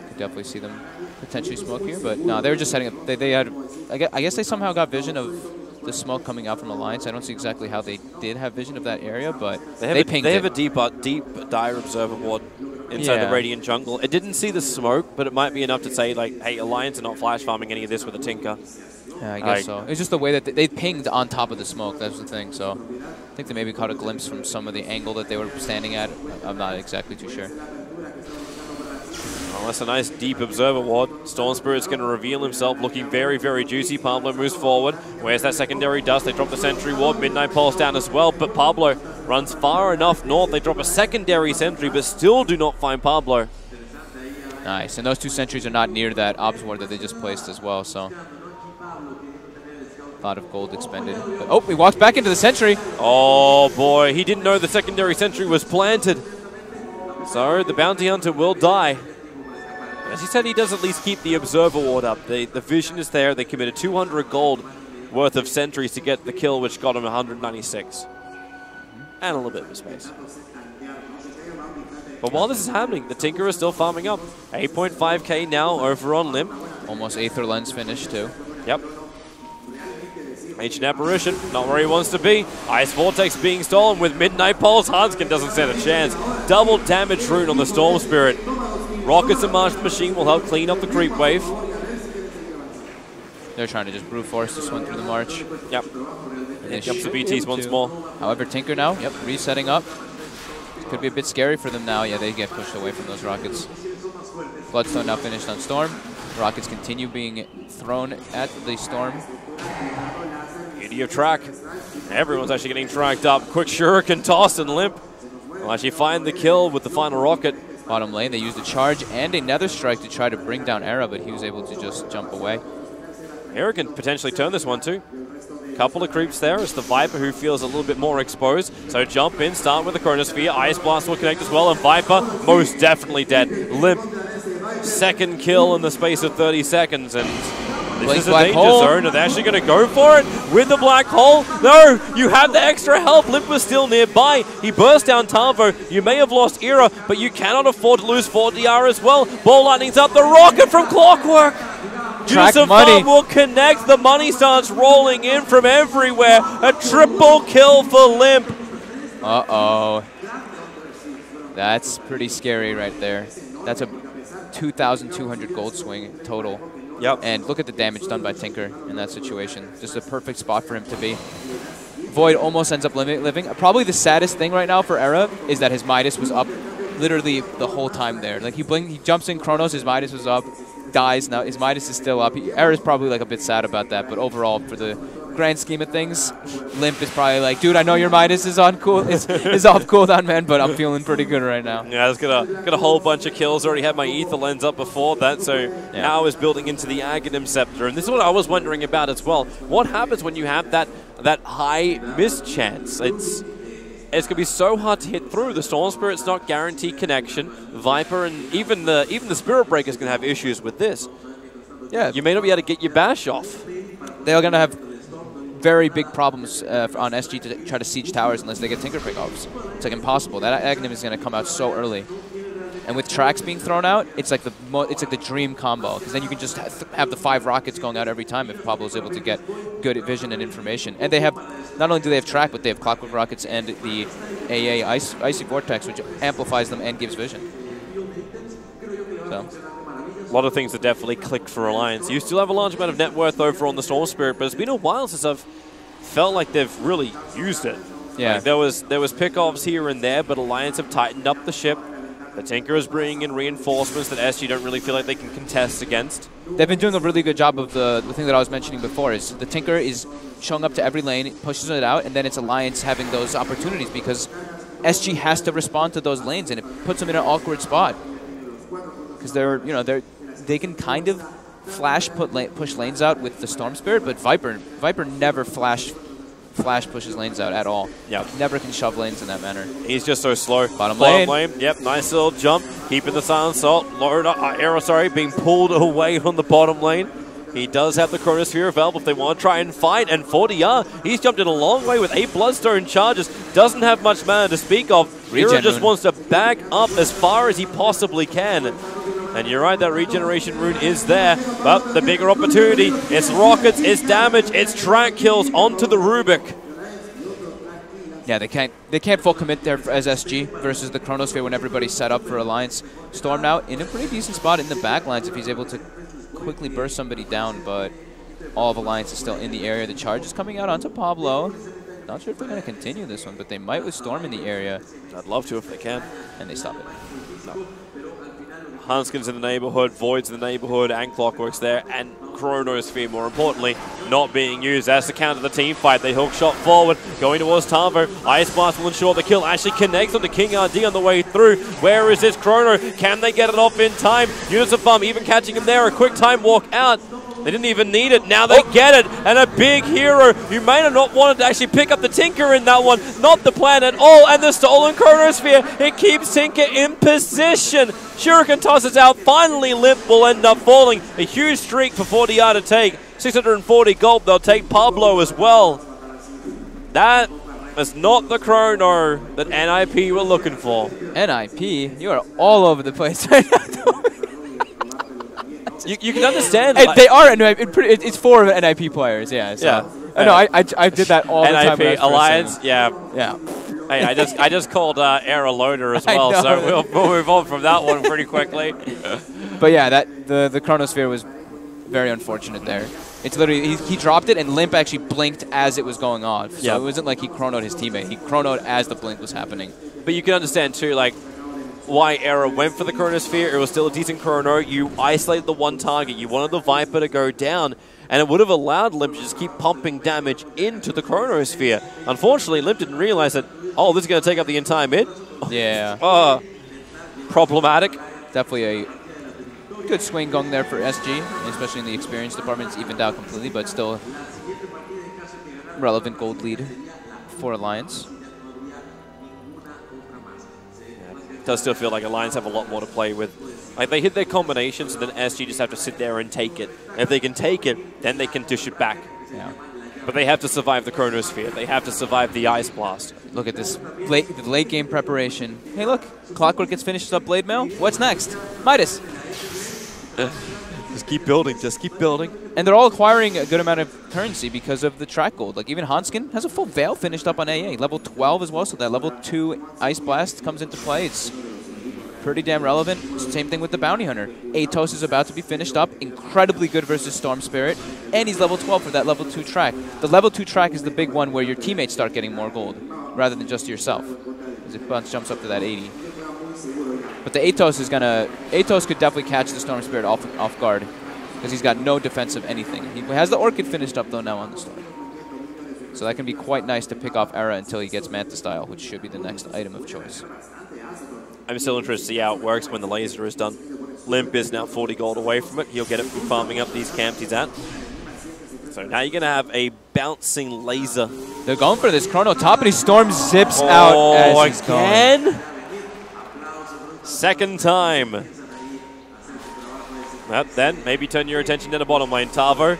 Could definitely see them potentially smoke here, but no, they were just setting up. They had, I guess they somehow got vision of the smoke coming out from Alliance. I don't see exactly how they did have vision of that area, but they pinged it. They have a deep dire observer ward inside the Radiant jungle. It didn't see the smoke, but it might be enough to say, like, hey, Alliance are not flash farming any of this with a Tinker. Yeah, I guess so. It's just the way that they pinged on top of the smoke. That's the thing. So I think they maybe caught a glimpse from some of the angle that they were standing at. I'm not exactly too sure. Well, that's a nice deep observer ward. Storm Spirit's going to reveal himself, looking very, very juicy. Pablo moves forward. Where's that secondary dust? They drop the sentry ward. Midnight Pulse down as well, but Pablo runs far enough north. They drop a secondary sentry, but still do not find Pablo. Nice, and those 2 sentries are not near that obs ward that they just placed as well, so a lot of gold expended. But, oh, he walks back into the sentry. Oh boy, he didn't know the secondary sentry was planted. So the bounty hunter will die. As he said, he does at least keep the observer ward up. The vision is there. They committed 200 gold worth of sentries to get the kill, which got him 196. and a little bit of space. But while this is happening, the Tinker is still farming up. 8.5k now over on Limp. Almost Aether Lens finish, too. Yep. Ancient Apparition, not where he wants to be. Ice Vortex being stolen with Midnight Pulse. Hanskin doesn't stand a chance. Double damage rune on the Storm Spirit. Rockets and March Machine will help clean up the creep wave. They're trying to just brute force this one through the March. Yep. And jumps the BTs once more. However, Tinker now, yep, resetting up. Could be a bit scary for them now. Yeah, they get pushed away from those rockets. Bloodstone now finished on Storm. Rockets continue being thrown at the Storm. Beauty of track. Everyone's actually getting tracked up. Quick Shuriken tossed and Limp will actually find the kill with the final rocket. Bottom lane, they used a charge and a Nether Strike to try to bring down Era, but he was able to just jump away. Era can potentially turn this one too. Couple of creeps there. It's the Viper who feels a little bit more exposed. So jump in, start with the Chronosphere. Ice Blast will connect as well, and Viper most definitely dead. Limp, second kill in the space of 30 seconds, and this is a danger zone. Are they actually going to go for it with the Black Hole? No, you have the extra help. Limp was still nearby. He burst down Tavo. You may have lost Era, but you cannot afford to lose 4DR as well. Ball Lightning's up. The rocket from Clockwork. Track money will connect. The money starts rolling in from everywhere. A triple kill for Limp. Uh-oh. That's pretty scary right there. That's a 2,200 gold swing total. Yep. And look at the damage done by Tinker in that situation. Just a perfect spot for him to be. Void almost ends up living. Probably the saddest thing right now for Era is that his Midas was up literally the whole time there. Like he jumps in Chronos, his Midas was up. Dies now. His Midas is still up. Era's probably like a bit sad about that, but overall, for the grand scheme of things, Limp is probably like, dude, I know your Midas is on cool, is off cooldown, man, but I'm feeling pretty good right now. Yeah, I was got a whole bunch of kills. Already had my Aether Lens up before that, so now is building into the Aghanim Scepter, and this is what I was wondering about as well. What happens when you have that high miss chance? It's going to be so hard to hit through. The Storm Spirit's not guaranteed connection. Viper and even the Spirit Breaker's going to have issues with this. Yeah. You may not be able to get your bash off. They're going to have very big problems on SG to try to siege towers unless they get Tinker pickoffs. It's like impossible. That Aghanim is going to come out so early. And with tracks being thrown out, it's like the dream combo, because then you can just have the 5 rockets going out every time if Pablo's able to get good vision and information. And they have, not only do they have track, but they have Clockwork Rockets and the AA Icy Vortex, which amplifies them and gives vision. So a lot of things that definitely clicked for Alliance. You still have a large amount of net worth over on the Storm Spirit, but it's been a while since I've felt like they've really used it. Yeah. Like there was pickoffs here and there, but Alliance have tightened up the ship. The Tinker is bringing in reinforcements that SG don't really feel like they can contest against. They've been doing a really good job of the thing that I was mentioning before, is the Tinker is showing up to every lane, pushes it out, and then it's Alliance having those opportunities because SG has to respond to those lanes, and it puts them in an awkward spot. Because they can kind of push lanes out with the Storm Spirit, but Viper never flash pushes lanes out at all. Yeah, never can shove lanes in that manner. He's just so slow. Bottom lane. Yep, nice little jump. Keeping the silent salt. Arrow, being pulled away on the bottom lane. He does have the Chronosphere available if they want to try and fight. And 40R, he's jumped in a long way with 8 Bloodstone charges. Doesn't have much mana to speak of. Hero just wants to back up as far as he possibly can. And you're right, that regeneration rune is there, but the bigger opportunity, it's rockets, it's damage, it's track kills onto the Rubik. Yeah, they can't full commit there as SG versus the Chronosphere when everybody's set up for Alliance. Storm now in a pretty decent spot in the backlines if he's able to quickly burst somebody down, but all of Alliance is still in the area. The charge is coming out onto Pablo. Not sure if they're going to continue this one, but they might with Storm in the area. I'd love to if they can. And they stop it. No. Hanskin's in the neighborhood, Void's in the neighborhood, and Clockwork's there, and Chronosphere, more importantly, not being used. As the counter the team fight, they hook shot forward, going towards Tavo. Ice Blast will ensure the kill actually connects onto King RD on the way through. Where is this Chrono? Can they get it off in time? Units of Farm even catching him there. A quick time walk out. They didn't even need it. Now they get it. And a big hero. You may have not wanted to actually pick up the Tinker in that one. Not the plan at all. And the stolen Chronosphere. It keeps Tinker in position. Shuriken tosses out. Finally, Limp will end up falling. A huge streak for 40R to take. 640 gold. They'll take Pablo as well. That That's not the chrono that NIP were looking for. NIP? You are all over the place right now. You can understand. Like, they are NIP. It's for NIP players, yeah. So. Yeah. No, I did that all the time. NIP Alliance, yeah. Yeah. Hey, I just called Era Loader as well, so we'll move on from that one pretty quickly. But yeah, the Chronosphere was very unfortunate there. It's literally he dropped it and Limp actually blinked as it was going off. So it wasn't like he chronoed his teammate. He chronoed as the blink was happening. But you can understand too, like, why Era went for the Chronosphere. It was still a decent chrono. You isolated the one target. You wanted the Viper to go down, and it would have allowed Limp to just keep pumping damage into the Chronosphere. Unfortunately, Limp didn't realize that, oh, this is going to take up the entire mid. Yeah. Problematic. Definitely a good swing going there for SG, especially in the experience department. It's evened out completely, but still relevant gold lead for Alliance. It does still feel like Alliance have a lot more to play with. Like, they hit their combinations, and then SG just have to sit there and take it. And if they can take it, then they can dish it back. Yeah. But they have to survive the Chronosphere. They have to survive the Ice Blast. Look at this late game preparation. Hey, look, Clockwork gets finished up Blade Mail. What's next? Midas. Just keep building. Just keep building. And they're all acquiring a good amount of currency because of the track gold. Like, even Hanskin has a full Veil finished up on AA. Level 12 as well, so that level 2 Ice Blast comes into play. It's pretty damn relevant. Same thing with the Bounty Hunter. Atos is about to be finished up. Incredibly good versus Storm Spirit. And he's level 12 for that level 2 track. The level 2 track is the big one where your teammates start getting more gold rather than just yourself. As it jumps up to that 80. But the Atos is gonna... Atos could definitely catch the Storm Spirit off guard because he's got no defense of anything. He has the Orchid finished up though now on the Storm. So that can be quite nice to pick off Era until he gets Manta Style, which should be the next item of choice. I'm still interested to see how it works when the laser is done. Limp is now 40 gold away from it. He'll get it from farming up these camps he's at. So now you're going to have a bouncing laser. They're going for this chrono top, and he Storm zips out as he's going. Second time. Well, then maybe turn your attention to the bottom lane. Tavo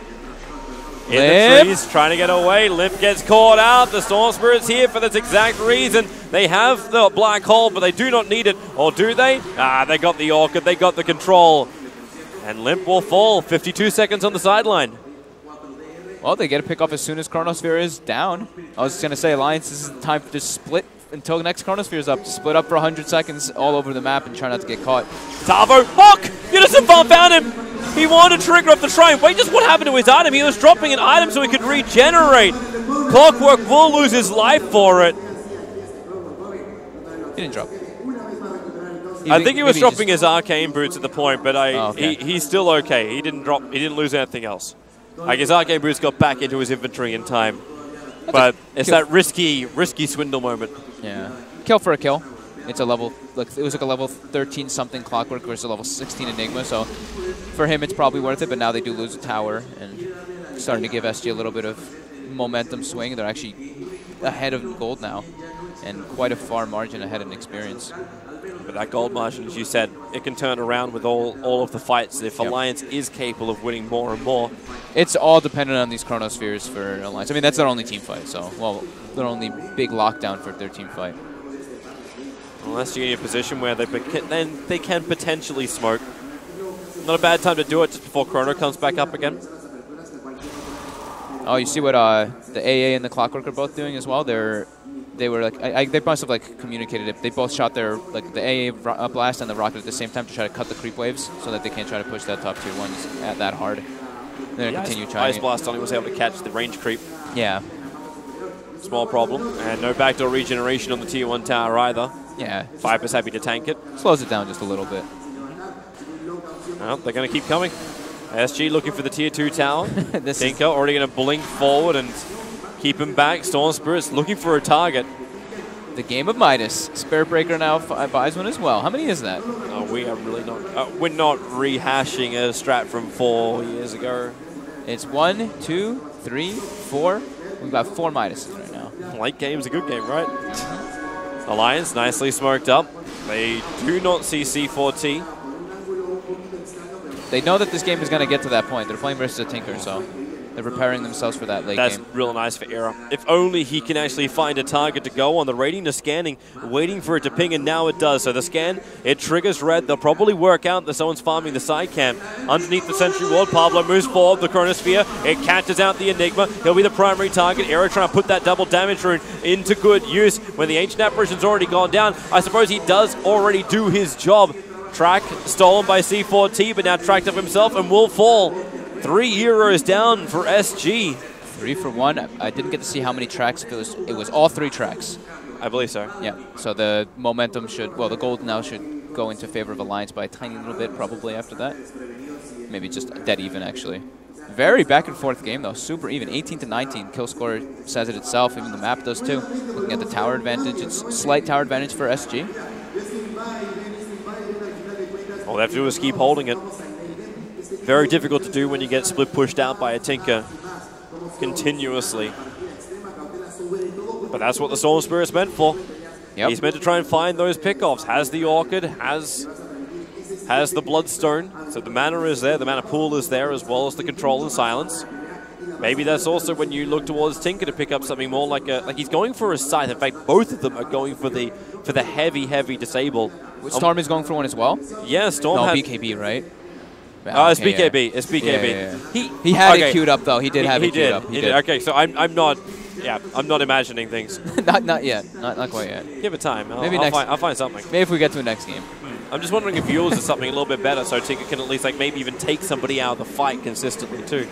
in the trees, trying to get away. Limp gets caught out. The Storm Spirit's here for this exact reason. They have the black hole, but they do not need it. Or do they? Ah, they got the Orchid. They got the control. And Limp will fall. 52 seconds on the sideline. Well, they get a pick off as soon as Chronosphere is down. I was just going to say, Alliance, this is the time to split until the next Chronosphere is up. Split up for 100 seconds all over the map and try not to get caught. Tavo, Hawk! Unison Farm found him! He wanted to trigger off the shrine. Wait, just what happened to his item? He was dropping an item so he could regenerate. Clockwork will lose his life for it. He didn't drop. I think he was dropping his arcane boots at the point, but he's still okay. He didn't drop. He didn't lose anything else. Like, his arcane boots got back into his inventory in time. But it's that risky swindle moment. Yeah, kill for a kill. It's a level, like, it was like a level 13 something Clockwork versus a level 16 Enigma. So for him, it's probably worth it. But now they do lose a tower and starting to give SG a little bit of momentum swing. They're actually ahead of gold now, and quite a far margin ahead in experience. But that gold margin, as you said, it can turn around with all of the fights. If Alliance is capable of winning more and more. It's all dependent on these Chronospheres for Alliance. I mean, that's their only team fight, so, well, their only big lockdown for their team fight. Unless you're in a position where they can potentially smoke. Not a bad time to do it just before Chrono comes back up again. Oh, you see what the AA and the Clockwork are both doing as well? They were like, they must have like communicated it. They both shot their, like, the AA blast and the rocket at the same time to try to cut the creep waves so that they can't try to push that top tier ones at that hard. They're going to continue trying. Ice Blast only was able to catch the range creep. Yeah. Small problem. And no backdoor regeneration on the tier 1 tower either. Yeah. Viper's happy to tank it. Slows it down just a little bit. Well, they're going to keep coming. SG looking for the tier 2 tower. Tinker already going to blink forward and keep him back. Storm Spirit's looking for a target. The game of Midas. Spirit Breaker now buys one as well. How many is that? We are really not. We're not rehashing a strat from 4 years ago. It's 1, 2, 3, 4. We've got 4 Midases right now. Late game's a good game, right? Alliance nicely smoked up. They do not see C4T. They know that this game is going to get to that point. They're playing versus a Tinker, so They're preparing themselves for that late That's game. real nice for Era. If only he can actually find a target to go on. The rating is scanning, waiting for it to ping, and now it does. So the scan, it triggers red. They'll probably work out that someone's farming the side camp. Underneath the sentry ward, Pablo moves forward, the Chronosphere. It catches out the Enigma. He'll be the primary target. Era trying to put that double damage rune into good use. When the Ancient Apparition's already gone down, I suppose he does already do his job. Track stolen by C4T, but now tracked up himself and will fall. 3 euros down for SG. 3 for 1. I didn't get to see how many tracks. If it was all 3 tracks. I believe so. Yeah. So the momentum should, well, the gold now should go into favor of Alliance by a tiny little bit probably after that. Maybe just dead even actually. Very back and forth game though. Super even. 18 to 19. Kill score says it itself. Even the map does too. Looking at the tower advantage, it's slight tower advantage for SG. All they have to do is keep holding it. Very difficult to do when you get split pushed out by a Tinker continuously. But that's what the Storm Spirit's meant for. Yep. He's meant to try and find those pickoffs. Has the Orchid, has the Bloodstone. So the mana is there, the mana pool is there, as well as the control and silence. Maybe that's also when you look towards Tinker to pick up something more like he's going for a scythe. In fact, both of them are going for the heavy disable. Storm is going for one as well? Yeah, Storm has BKB, right? It's BKB. It's BKB. Yeah. He had it queued up though. He did have it queued up. He did. Okay, so I'm not imagining things. not yet. Not quite yet. Give it time. Maybe I'll find something. Maybe if we get to the next game. I'm just wondering if yours is something a little bit better, so Tinker can at least maybe even take somebody out of the fight consistently too,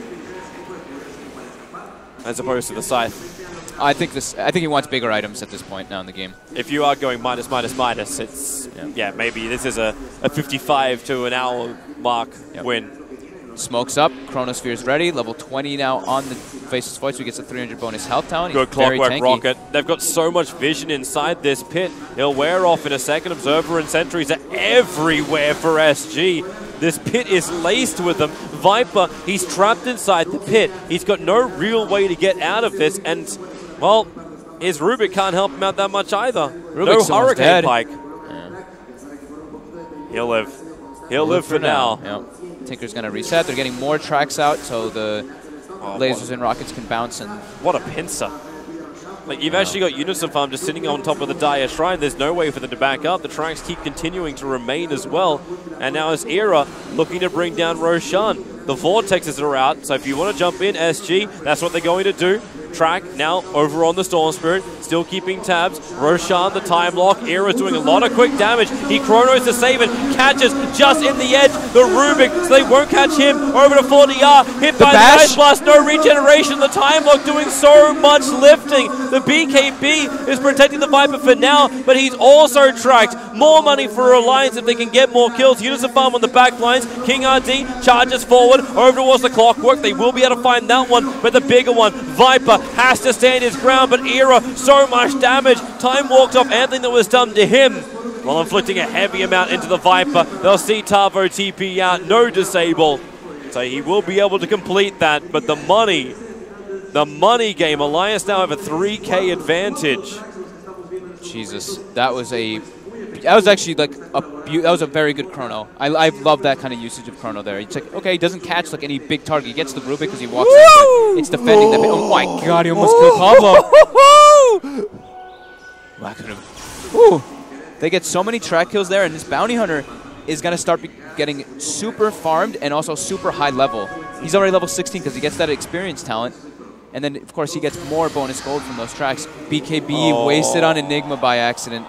as opposed to the scythe. I think he wants bigger items at this point now in the game. If you are going minus, it's maybe this is a 55 to an hour mark win. Smokes up, Chronosphere's ready, level 20 now on the Faceless Void, so he gets a 300 bonus health talent. Good Clockwork Rocket. They've got so much vision inside this pit. He'll wear off in a second. Observer and sentries are everywhere for SG. This pit is laced with them. Viper, he's trapped inside the pit. He's got no real way to get out of this, and, well, his Rubik can't help him out that much either. Rubik's no Hurricane dead. Pike. Yeah. He'll live. He'll live for now. Yep. Tinker's going to reset. They're getting more tracks out, so the lasers and rockets can bounce. And what a pincer. You've actually got Unison Farm just sitting on top of the Dire Shrine. There's no way for them to back up. The tracks keep continuing to remain as well. And now it's Era looking to bring down Roshan. The Vortexes are out, so if you want to jump in, SG, that's what they're going to do. Track now over on the Storm Spirit, still keeping tabs. Roshan, the time lock. Era's doing a lot of quick damage. He chronos to save it, catches just in the edge the Rubik, so they won't catch him. Over to 40R, hit by the Ice Blast, no regeneration. The time lock doing so much lifting. The BKB is protecting the Viper for now, but he's also tracked. More money for Alliance if they can get more kills. Unison Farm on the back lines. King RD charges forward over towards the Clockwork. They will be able to find that one, but the bigger one, Viper, has to stand his ground, but Era, so much damage. Time walked off anything that was done to him while inflicting a heavy amount into the Viper. They'll see Tavo TP out, no disable. So he will be able to complete that, but the money game, Alliance now have a 3K advantage. Jesus, that was actually that was a very good chrono. I love that kind of usage of chrono there. It's like, okay, he doesn't catch any big target. He gets the Rubik because he walks into it. It's defending the pit. Oh my god, he almost killed Pablo. They get so many track kills there, and this Bounty Hunter is going to start getting super farmed and also super high level. He's already level 16 because he gets that experience talent. And then, of course, he gets more bonus gold from those tracks. BKB wasted on Enigma by accident.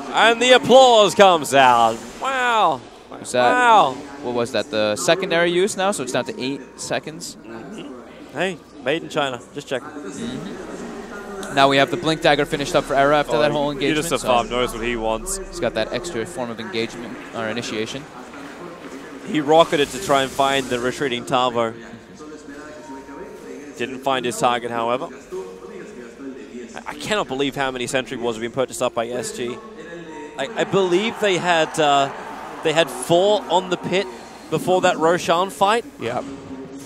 And the applause comes out. Wow. Wow. What was that? The secondary use now, so it's down to 8 seconds. Hey, made in China. Just checking. Now we have the Blink Dagger finished up for Era after that whole engagement. Unison Farm knows what he wants. He's got that extra form of engagement or initiation. He rocketed to try and find the retreating Tavo. Didn't find his target, however. I cannot believe how many Sentry Wards have been purchased up by SG. I believe they had 4 on the pit before that Roshan fight. Yeah.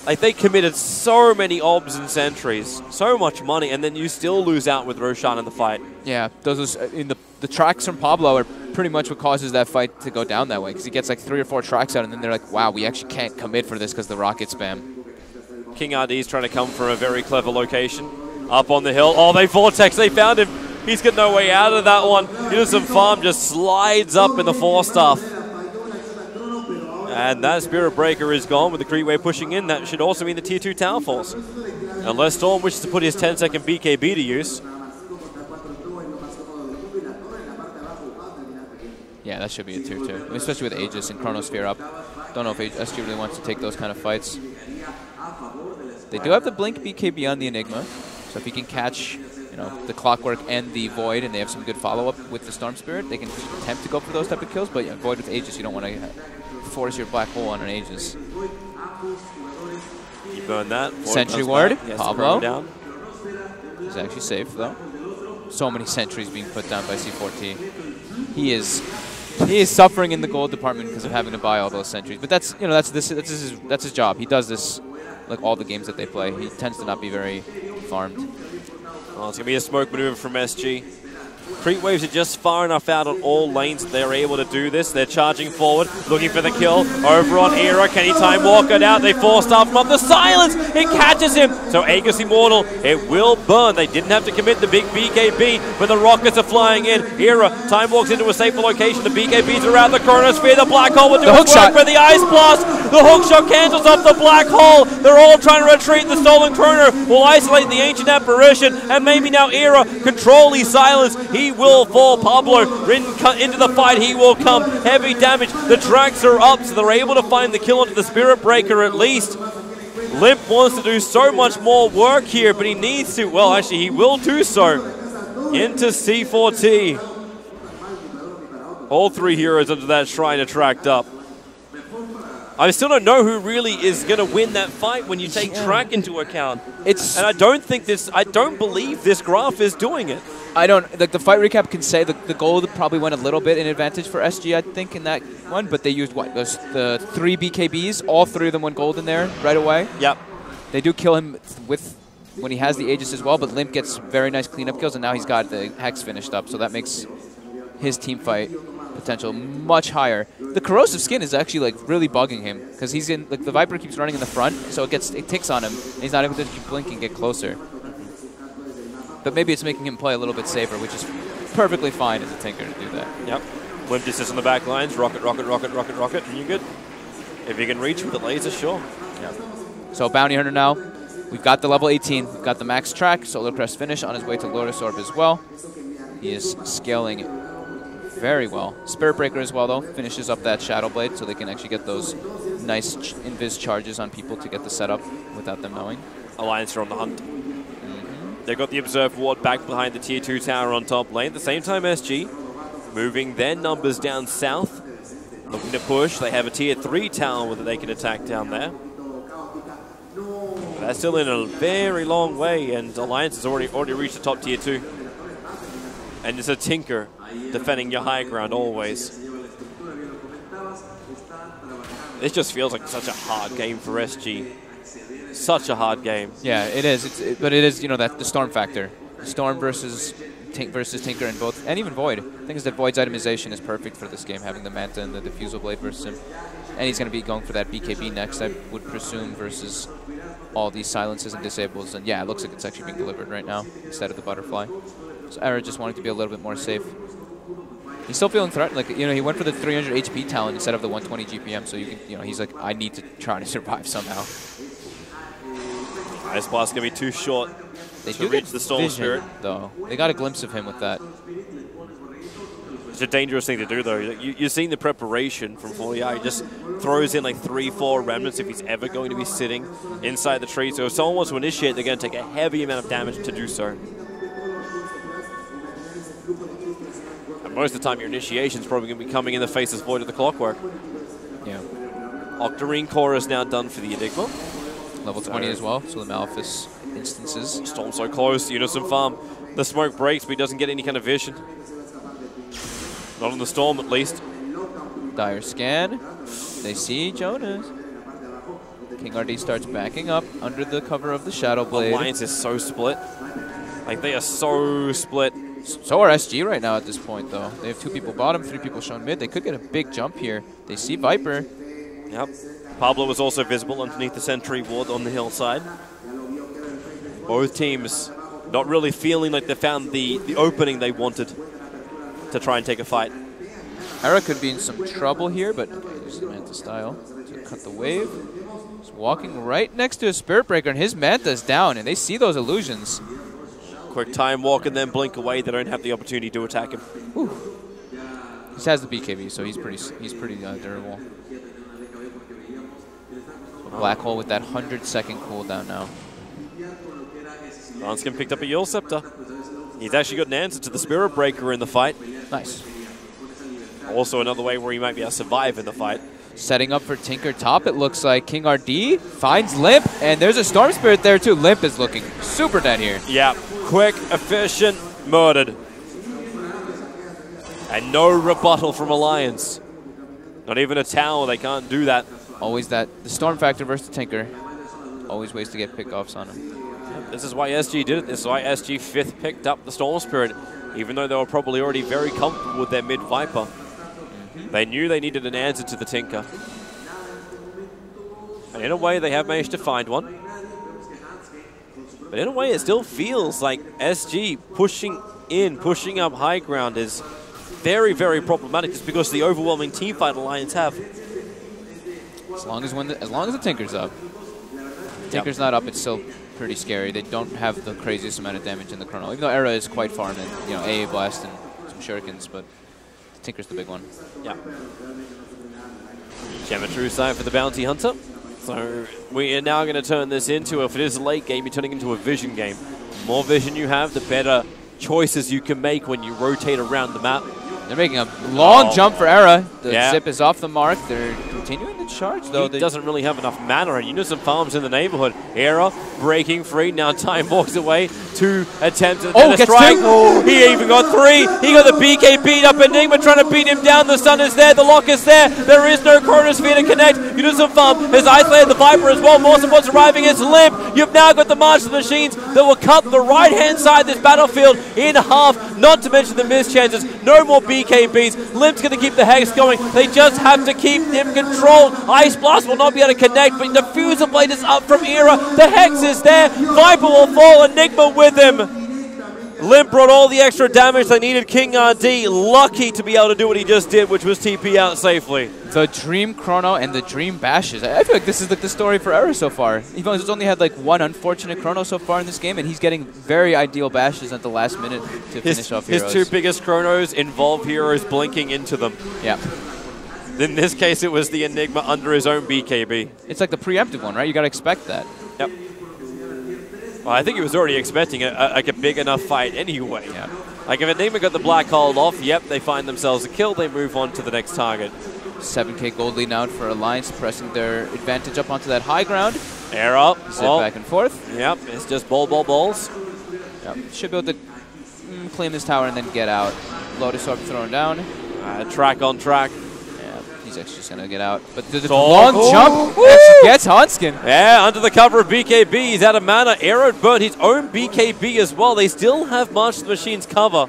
They committed so many obs and sentries, so much money, and then you still lose out with Roshan in the fight. Yeah, those in the tracks from Pablo are pretty much what causes that fight to go down that way, because he gets 3 or 4 tracks out, and then they're like, wow, we actually can't commit for this because the rocket spam. King RD's trying to come from a very clever location. Up on the hill. Oh, they Vortex. They found him. He's got no way out of that one. Innocent Farm just slides up in the 4-staff. And that Spirit Breaker is gone with the Creep Wave pushing in. That should also mean the Tier 2 tower falls. Unless Storm wishes to put his 10-second BKB to use. Yeah, that should be a Tier 2, especially with Aegis and Chronosphere up. Don't know if SG really wants to take those kind of fights. They do have the Blink BKB on the Enigma, so if he can catch, you know, the Clockwork and the Void, and they have some good follow-up with the Storm Spirit, they can attempt to go for those type of kills. But yeah, Void with Aegis, you don't want to force your black hole on an Aegis. You burn that. Sentry Ward, yes, Pablo. Down. He's actually safe though. So many sentries being put down by C4T. He is suffering in the gold department because of having to buy all those sentries. But that's, you know, that's his job. He does this like all the games that they play. He tends to not be very farmed. Well, it's gonna be a smoke maneuver from SG. Creep Waves are just far enough out on all lanes that they're able to do this. They're charging forward, looking for the kill. Over on Era, can he time walk it out? They 4-staff him up. The silence, it catches him. So Aegis Immortal, it will burn. They didn't have to commit the big BKB, but the rockets are flying in. Era time walks into a safer location. The BKBs are out the Chronosphere. The black hole will do its work for the Ice Blast. The hookshot cancels off the black hole. They're all trying to retreat. The stolen Chrono will isolate the Ancient Apparition, and maybe now Era control his silence. He will fall. Pablo into the fight. He will come. Heavy damage. The tracks are up, so they're able to find the kill onto the Spirit Breaker at least. Limp wants to do so much more work here, but he needs to. Well, actually, he will do so. Into C4T. All three heroes under that shrine are tracked up. I still don't know who really is going to win that fight when you take track into account. And I don't believe this graph is doing it. I don't, like the fight recap can say the gold probably went a little bit in advantage for SG, I think, in that one, but they used what? The 3 BKBs, all 3 of them went gold in there right away. Yep. They do kill him with when he has the Aegis as well, but Limp gets very nice cleanup kills, and now he's got the Hex finished up, so that makes his team fight potential much higher. The Corrosive Skin is actually like really bugging him because he's in, like, the Viper keeps running in the front, so it ticks on him, and he's not able to keep blinking and get closer. But maybe it's making him play a little bit safer, which is perfectly fine as a Tinker to do that. Yep. Limp just sits on the back lines, rocket, rocket, rocket, rocket, rocket, and you're good. If you can reach with the laser, sure. Yep. So Bounty Hunter now. We've got the level 18. We've got the max track. Solar Crest finish on his way to Lotus Orb as well. He is scaling very well. Spirit Breaker as well, though, finishes up that Shadow Blade so they can actually get those nice invis charges on people to get the setup without them knowing. Alliance are on the hunt. They've got the Observe Ward back behind the Tier 2 tower on top lane. At the same time, SG moving their numbers down south, looking to push. They have a Tier 3 tower that they can attack down there. But that's still in a very long way, and Alliance has already reached the top Tier 2. And it's a Tinker defending your high ground always. This just feels like such a hard game for SG. Such a hard game. Yeah, it is. But it is, you know, that the Storm factor. Storm versus Tinker and both, and even Void. The thing is that Void's itemization is perfect for this game, having the Manta and the Diffusal Blade versus him. And he's going to be going for that BKB next, I would presume, versus all these silences and disables. And yeah, it looks like it's actually being delivered right now instead of the Butterfly. So Era just wanted to be a little bit more safe. He's still feeling threatened. Like, you know, he went for the 300 HP talent instead of the 120 GPM. So you can, you know, he's like, I need to try to survive somehow. Ice Blast going to be too short to reach the Storm Spirit. Though. They got a glimpse of him with that. It's a dangerous thing to do, though. You're seeing the preparation from Folia. He just throws in like 3-4 remnants if he's ever going to be sitting inside the tree. So if someone wants to initiate, they're going to take a heavy amount of damage to do so. And most of the time, your initiation is probably going to be coming in the face of Void of the Clockwork. Yeah. Octarine Core is now done for the Enigma. Level 20 as well, so the Malefice instances. Storm so close, Unison Farm. The smoke breaks, but he doesn't get any kind of vision. Not on the Storm, at least. Dire scan. They see Jonas. King RD starts backing up under the cover of the Shadow Blade. Alliance is so split. Like, they are so split. So are SG right now at this point, though. They have 2 people bottom, 3 people shown mid. They could get a big jump here. They see Viper. Yep. Pablo was also visible underneath the sentry ward on the hillside. Both teams not really feeling like they found the opening they wanted to try and take a fight. Era could be in some trouble here, but there's the Manta style to cut the wave. He's walking right next to a Spirit Breaker, and his Manta's down, and they see those illusions. Quick time walk and then blink away. They don't have the opportunity to attack him. Whew. He has the BKB, so he's pretty durable. Black Hole with that 100-second cooldown now. Lanskin picked up a Eul Scepter. He's actually got an answer to the Spirit Breaker in the fight. Nice. Also another way where he might be able to survive in the fight. Setting up for Tinker top, it looks like. King RD finds Limp, and there's a Storm Spirit there too. Limp is looking super dead here. Yeah, quick, efficient, murdered. And no rebuttal from Alliance. Not even a tower, they can't do that. Always the Storm Factor versus the Tinker. Always ways to get pickoffs on him. This is why SG did it. This is why SG 5th picked up the Storm Spirit, even though they were probably already very comfortable with their mid-Viper. They knew they needed an answer to the Tinker. And in a way, they have managed to find one. But in a way, it still feels like SG pushing up high ground is very, very problematic just because of the overwhelming teamfight Alliance have. As long as the Tinker's up. Tinker's not up, it's still pretty scary. They don't have the craziest amount of damage in the Chrono. Even though Era is quite farmed and, you know, AA Blast and some Shurikens, but Tinker's the big one. Yeah. Geometry side for the Bounty Hunter. So we are now going to turn this into, if it is a late game, you're turning into a vision game. The more vision you have, the better choices you can make when you rotate around the map. They're making a long jump for Era. The zip is off the mark. They're continuing to charge, though. He doesn't really have enough mana, and Unison farms in the neighborhood. Era breaking free. Now Time walks away. 2 attempts at a strike. Oh, he even got 3. He got the BK beat up. Enigma trying to beat him down. The stun is there. The lock is there. There is no Chronosphere to connect. Unison farm has isolated the Viper as well. More support's arriving. It's Limp. You've now got the March of the Machines that will cut the right-hand side of this battlefield in half. Not to mention the missed chances. No more BKBs. Limp's going to keep the Hex going. They just have to keep him controlled. Ice Blast will not be able to connect, but the Fuser Blade is up from Era. The Hex is there. Viper will fall. Enigma with him. Limp brought all the extra damage they needed. King RD lucky to be able to do what he just did, which was TP out safely. The Dream Chrono and the Dream Bashes. I feel like this is like the story for Era so far. Even he's only had like one unfortunate Chrono so far in this game, and he's getting very ideal Bashes at the last minute to finish off heroes. His 2 biggest Chronos involve heroes blinking into them. Yeah. In this case, it was the Enigma under his own BKB. It's like the preemptive one, right? You got to expect that. Yep. Well, I think he was already expecting like a big enough fight anyway. Yeah. Like if Enigma got the Black Hole off, yep, they find themselves a kill. They move on to the next target. 7K gold lead now for Alliance, pressing their advantage up onto that high ground. Air up. Zip back and forth. Yep, it's just balls. Yep. Should be able to claim this tower and then get out. Lotus Orb thrown down. Track on track. Yeah, he's actually just going to get out. But there's a long jump. Actually gets Hanskin. Yeah, under the cover of BKB. He's out of mana. Arrow burned his own BKB as well. They still have March of the Machines cover.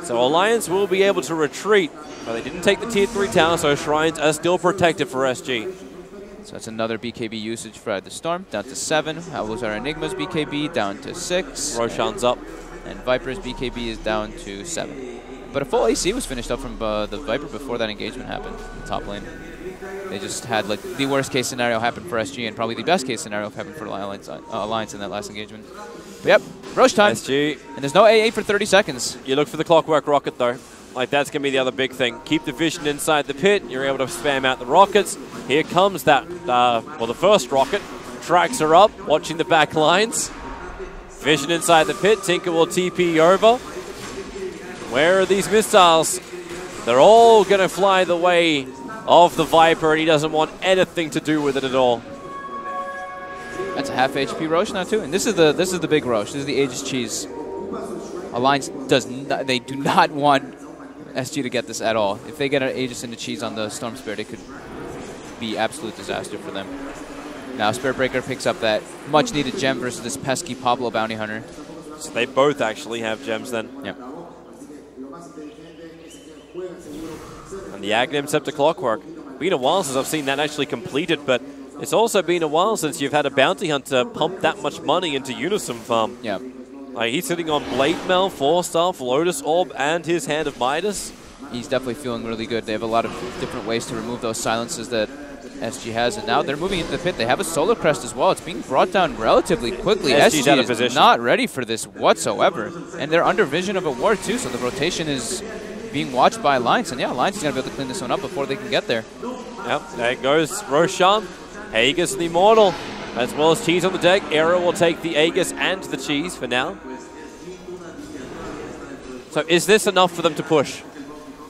So Alliance will be able to retreat. But they didn't take the tier 3 tower, so Shrines are still protected for SG. So that's another BKB usage for the Storm, down to 7. How was our Enigma's BKB? Down to 6. Roshan's up. And Viper's BKB is down to 7. But a full AC was finished up from the Viper before that engagement happened in the top lane. They just had like the worst case scenario happen for SG and probably the best case scenario happen for Alliance in that last engagement. But yep, Roche time. SG. And there's no AA for 30 seconds. You look for the Clockwork Rocket though. Like that's going to be the other big thing. Keep the vision inside the pit. You're able to spam out the rockets. Here comes that, well, the first rocket. Tracks are up, watching the back lines. Vision inside the pit. Tinker will TP over. Where are these missiles? They're all going to fly the way of the Viper, and he doesn't want anything to do with it at all. That's a half HP Roche now too, and this is the big Roche. This is the Aegis Cheese. Alliance they do not want SG to get this at all. If they get an Aegis into Cheese on the Storm Spirit, it could be absolute disaster for them. Now Spirit Breaker picks up that much needed gem versus this pesky Pablo Bounty Hunter. So they both actually have gems then. Yep. And the Aghanim Scepter Clockwork. Been a while since I've seen that actually completed, but it's also been a while since you've had a bounty hunter pump that much money into Unison Farm. Yeah. Like, he's sitting on Blade Mail, Force Staff, Lotus Orb, and his Hand of Midas. He's definitely feeling really good. They have a lot of different ways to remove those silences that SG has, and now they're moving into the pit. They have a Solar Crest as well. It's being brought down relatively quickly. SG's out of is position. Not ready for this whatsoever, and they're under vision of a ward too, so the rotation is being watched by Alliance, and yeah, Alliance is going to be able to clean this one up before they can get there. Yep, there goes Roshan, Aegis and the Immortal, as well as Cheese on the deck. Era will take the Aegis and the Cheese for now. So is this enough for them to push?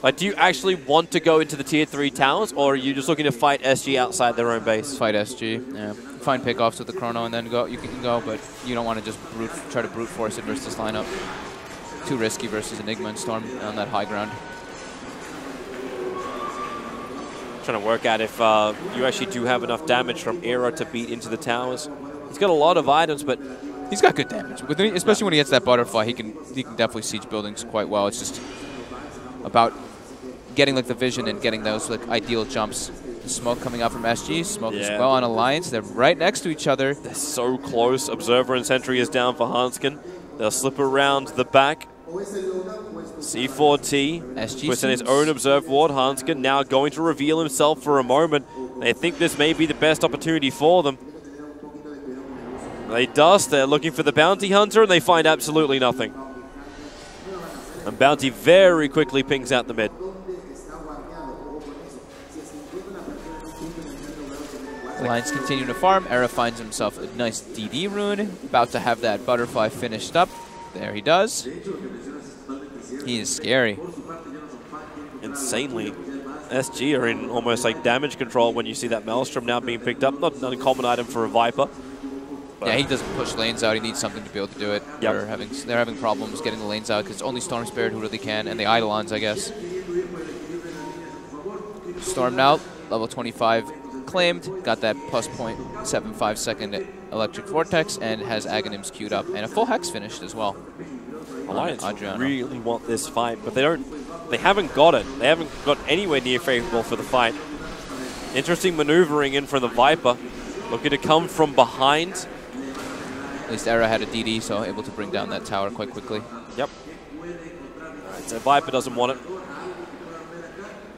Like, do you actually want to go into the Tier 3 towers, or are you just looking to fight SG outside their own base? Fight SG, yeah. Find pickoffs with the Chrono and then go. You can go, but you don't want to just try to brute force it versus this lineup. Too risky versus Enigma and Storm on that high ground. Trying to work out if you actually do have enough damage from Era to beat into the towers. He's got a lot of items, but he's got good damage. Especially when he gets that butterfly, he can definitely siege buildings quite well. It's just about getting like the vision and getting those like ideal jumps. The smoke coming out from SG, smoke as well on Alliance. They're right next to each other. They're so close. Observer and Sentry is down for Hanskin. They'll slip around the back. C4T SG puts in his own Observe ward. Hanskin now going to reveal himself for a moment. They think this may be the best opportunity for them. They dust. They're looking for the Bounty Hunter, and they find absolutely nothing. And Bounty very quickly pings out the mid. Alliance continuing to farm. Era finds himself a nice DD rune. About to have that butterfly finished up. There he does. He is scary. Insanely. SG are in almost like damage control when you see that Maelstrom now being picked up. Not an uncommon item for a Viper. Yeah, he doesn't push lanes out. He needs something to be able to do it. Yep. They're having problems getting the lanes out because it's only Storm Spirit who really can, and the Eidolons, I guess. Storm now, level 25 claimed, got that plus 0.75 second Electric Vortex, and has Aghanims queued up, and a full Hex finished as well. Alliance really want this fight, but they haven't got it. They haven't got anywhere near favorable for the fight. Interesting maneuvering in for the Viper, looking to come from behind. At least Era had a DD, so able to bring down that tower quite quickly. Yep. Alright, so Viper doesn't want it.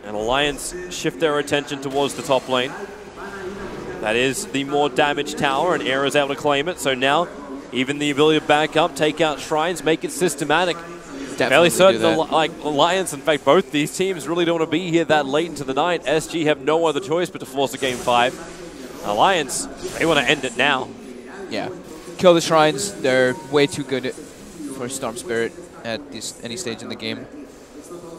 And Alliance shift their attention towards the top lane. That is the more damaged tower, and Era's able to claim it. So now, even the ability to back up, take out shrines, make it systematic. Fairly certain, like Alliance, in fact, both these teams really don't want to be here that late into the night. SG have no other choice but to force a game 5. Alliance, they want to end it now. Yeah. Kill the shrines. They're way too good for Storm Spirit at any stage in the game.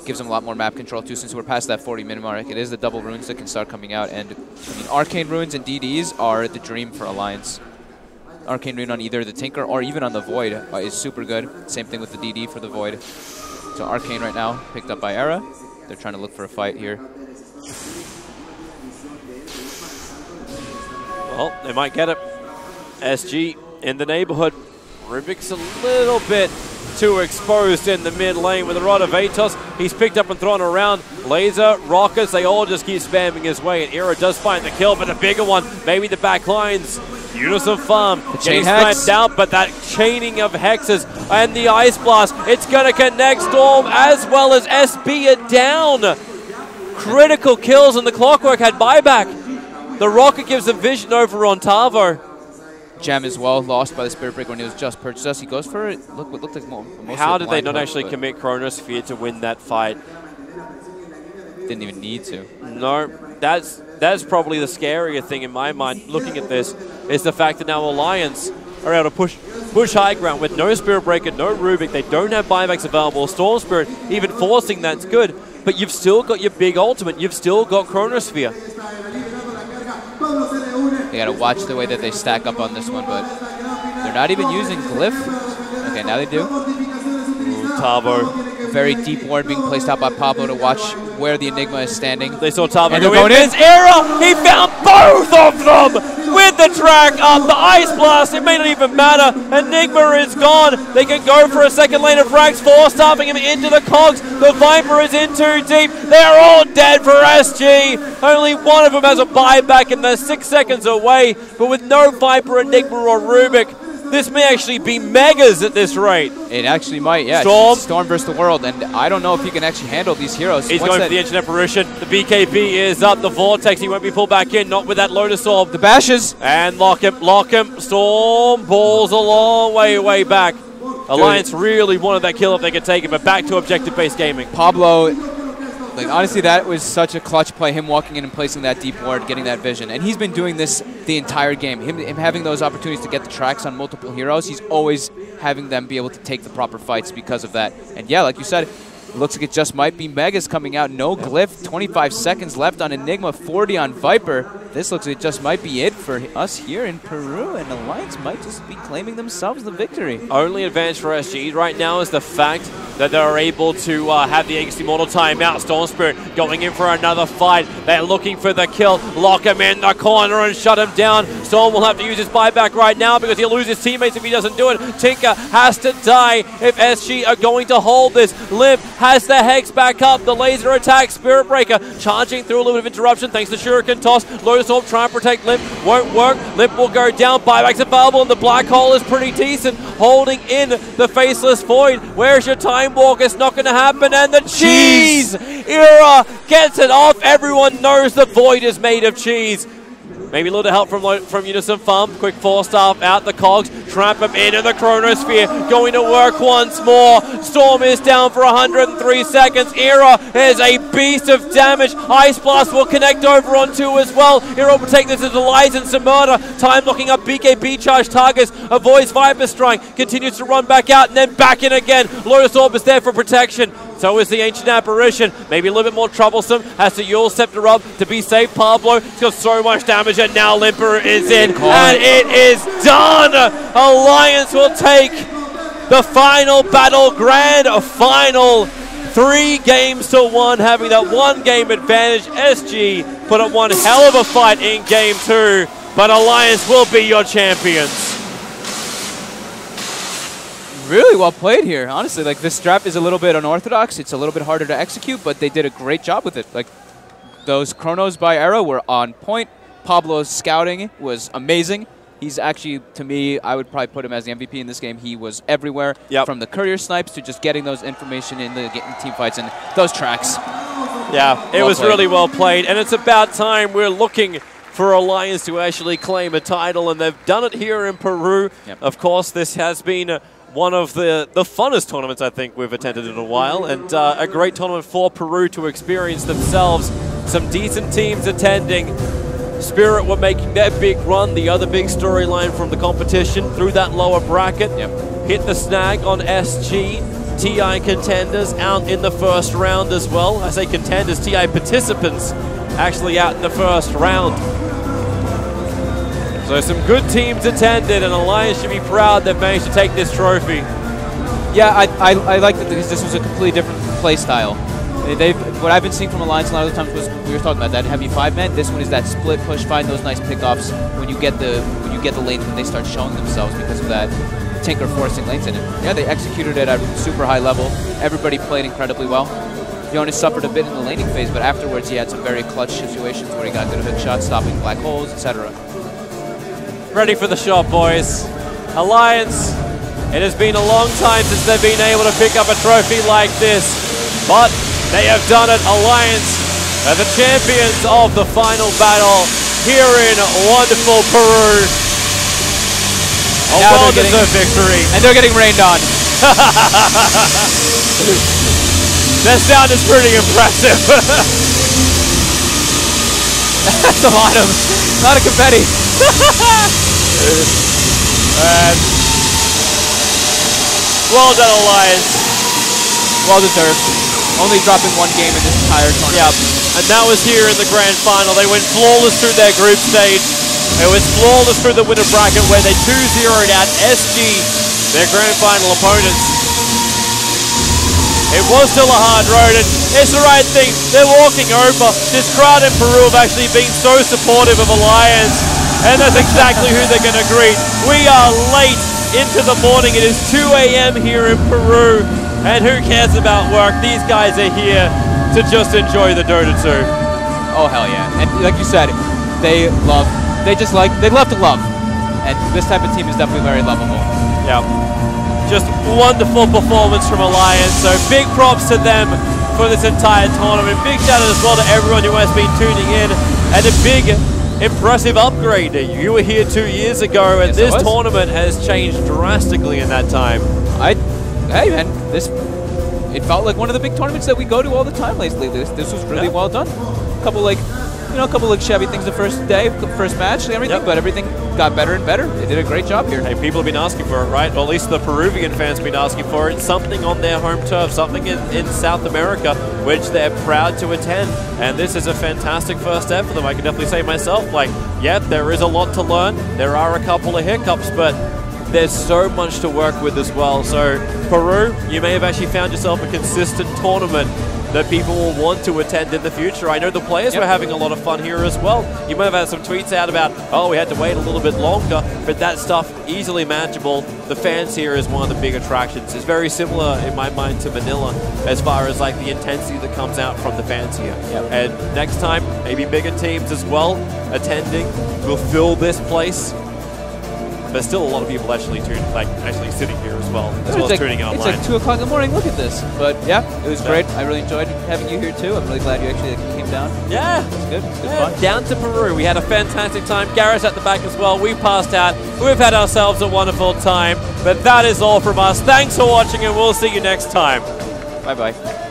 Gives them a lot more map control too, since we're past that 40-minute mark. It is the double runes that can start coming out, and I mean, Arcane runes and DDs are the dream for Alliance. Arcane rune on either the Tinker or even on the Void is super good. Same thing with the DD for the Void. So Arcane right now picked up by Era. They're trying to look for a fight here. Well, they might get it. SG in the neighborhood. Rubik's a little bit too exposed in the mid lane with the Rod of Atos. He's picked up and thrown around. Laser, Rockets, they all just keep spamming his way, and Era does find the kill, but a bigger one, maybe the back lines. Unison Farm getting sniped out, but that chaining of hexes and the Ice Blast, it's going to connect Storm as well as SB are down. Critical kills, and the Clockwork had buyback. The Rocket gives them vision over on Tavo. Gem as well, lost by the Spirit Breaker when he was just purchased us. He goes for it. Look, what looked like most. How did they not actually commit Chronosphere to win that fight? Didn't even need to. No, that's probably the scarier thing in my mind. Looking at this is the fact that now Alliance are able to push high ground with no Spirit Breaker, no Rubik. They don't have buybacks available. Storm Spirit even forcing that's good, but you've still got your big ultimate. You've still got Chronosphere. They gotta watch the way that they stack up on this one, but they're not even using Glyph. Okay, now they do. Ooh, Tavo. Very deep ward being placed out by Pablo to watch where the Enigma is standing. They saw Tavo and they're going in. Era! He found both of them! with the track up, the Ice Blast, it may not even matter. Enigma is gone. They can go for a second lane of frags, four-staffing him into the cogs. The Viper is in too deep. They're all dead for SG. Only one of them has a buyback and they're 6 seconds away, but with no Viper, Enigma or Rubik, this may actually be Megas at this rate. It actually might, yeah. Storm versus the world, and I don't know if he can actually handle these heroes. He's going for the Ancient Apparition. The BKB is up. The Vortex, he won't be pulled back in, not with that Lotus Orb. The bashes. And lock him. Storm balls a long way back. Alliance really wanted that kill if they could take it, but back to objective-based gaming. Pablo, like honestly, that was such a clutch play, him walking in and placing that deep ward, getting that vision. And he's been doing this the entire game. Him having those opportunities to get the tracks on multiple heroes, he's always having them be able to take the proper fights because of that. And yeah, like you said, it looks like it just might be Megas coming out. No Glyph, 25 seconds left on Enigma, 40 on Viper. This looks like it just might be it for us here in Peru, and Alliance might just be claiming themselves the victory. Only advantage for SG right now is the fact that they're able to have the Aegis Immortal timeout. Storm Spirit going in for another fight. They're looking for the kill. Lock him in the corner and shut him down. Storm will have to use his buyback right now because he'll lose his teammates if he doesn't do it. Tinker has to die if SG are going to hold this. Limp has the Hex back up. The laser attack, Spirit Breaker charging through a little bit of interruption thanks to Shuriken Toss. Lotus Orb trying to protect Limp. Won't work. Limp will go down. Buyback's available and the Black Hole is pretty decent. Holding in the Faceless Void. Where's your Time Walk? It's not going to happen. And the cheese era gets it off. Everyone knows the Void is made of cheese. Maybe a little help from Unison Farm. Quick four-staff out the cogs. Trap him into the Chronosphere. Going to work once more. Storm is down for 103 seconds. Era is a beast of damage. Ice Blast will connect over on two as well. Era will take this as Elias and Samurda. Time locking up BKB charge targets. Avoids Viper Strike. Continues to run back out and then back in again. Lotus Orb is there for protection. So is the Ancient Apparition. Maybe a little bit more troublesome. Has to Eul Scepter up to be safe. Pablo, he's got so much damage, and now Limper is in. And it is done! Alliance will take the final battle, grand final. 3 games to 1, having that 1 game advantage. SG put up one hell of a fight in game 2, but Alliance will be your champions. Really well played here, honestly. Like, this strap is a little bit unorthodox. It's a little bit harder to execute, but they did a great job with it. Like, those chronos by Era were on point. Pablo's scouting was amazing. He's actually, to me, I would probably put him as the MVP in this game. He was everywhere, from the courier snipes to just getting those information in the team fights and those tracks. Yeah, it was really well played, and it's about time. We're looking for Alliance to actually claim a title, and they've done it here in Peru. Of course, this has been one of the funnest tournaments I think we've attended in a while, and a great tournament for Peru to experience themselves. Some decent teams attending. Spirit were making their big run, the other big storyline from the competition through that lower bracket. Hit the snag on SG. TI contenders out in the first round as well. I say contenders, TI participants actually out in the first round. So some good teams attended, and Alliance should be proud they've managed to take this trophy. Yeah, I like that because this was a completely different play style. What I've been seeing from Alliance a lot of the times was, we were talking about that heavy 5-man. This one is that split push, find those nice pickoffs when you get the lanes when they start showing themselves because of that Tinker forcing lanes in it. Yeah, they executed it at a super high level. Everybody played incredibly well. Jonas suffered a bit in the laning phase, but afterwards he had some very clutch situations where he got good hook shots, stopping black holes, etc. Ready for the shot, boys. Alliance, it has been a long time since they've been able to pick up a trophy like this, but they have done it. Alliance are the champions of the final battle here in wonderful Peru. A well-deserved victory. And they're getting rained on. That sound is pretty impressive. That's a lot of confetti. And well done, Alliance. Well deserved. Only dropping 1 game in this entire tournament. And that was here in the grand final. They went flawless through their group stage. It was flawless through the winner bracket where they 2-0'd out SG, their grand final opponents. It was still a hard road, and it's the right thing. They're walking over. This crowd in Peru have actually been so supportive of Alliance. and that's exactly who they're going to greet. We are late into the morning. It is 2 a.m. here in Peru, and who cares about work? These guys are here to just enjoy the Dota 2. Oh, hell yeah. And like you said, they love to love. And this type of team is definitely very lovable. Yeah. Just wonderful performance from Alliance. So big props to them for this entire tournament. Big shout out as well to everyone who has been tuning in. And a big, impressive upgrade. You were here 2 years ago, and this tournament has changed drastically in that time. Hey man, it felt like one of the big tournaments that we go to all the time lately. This was really well done. A couple like shabby things the first day, the first match, everything, but everything got better and better. They did a great job here. Hey, people have been asking for it, right? Well, at least the Peruvian fans have been asking for it. Something on their home turf, something in South America, which they're proud to attend. And this is a fantastic first step for them. I can definitely say myself, like, yeah, there is a lot to learn. There are a couple of hiccups, but there's so much to work with as well. So, Peru, you may have actually found yourself a consistent tournament that people will want to attend in the future. I know the players were having a lot of fun here as well. You might have had some tweets out about, oh, we had to wait a little bit longer, but that stuff easily manageable. The fans here is one of the big attractions. It's very similar in my mind to Manila as far as like the intensity that comes out from the fans here. And next time, maybe bigger teams as well attending will fill this place. There's still a lot of people actually sitting here as well as tuning online. It's like 2 o'clock in the morning. Look at this. But yeah, it was great. I really enjoyed having you here too. I'm really glad you actually came down. Yeah, it's good. It's good fun. Down to Peru. We had a fantastic time. Garrett's at the back as well. We passed out. We've had ourselves a wonderful time. But that is all from us. Thanks for watching, and we'll see you next time. Bye bye.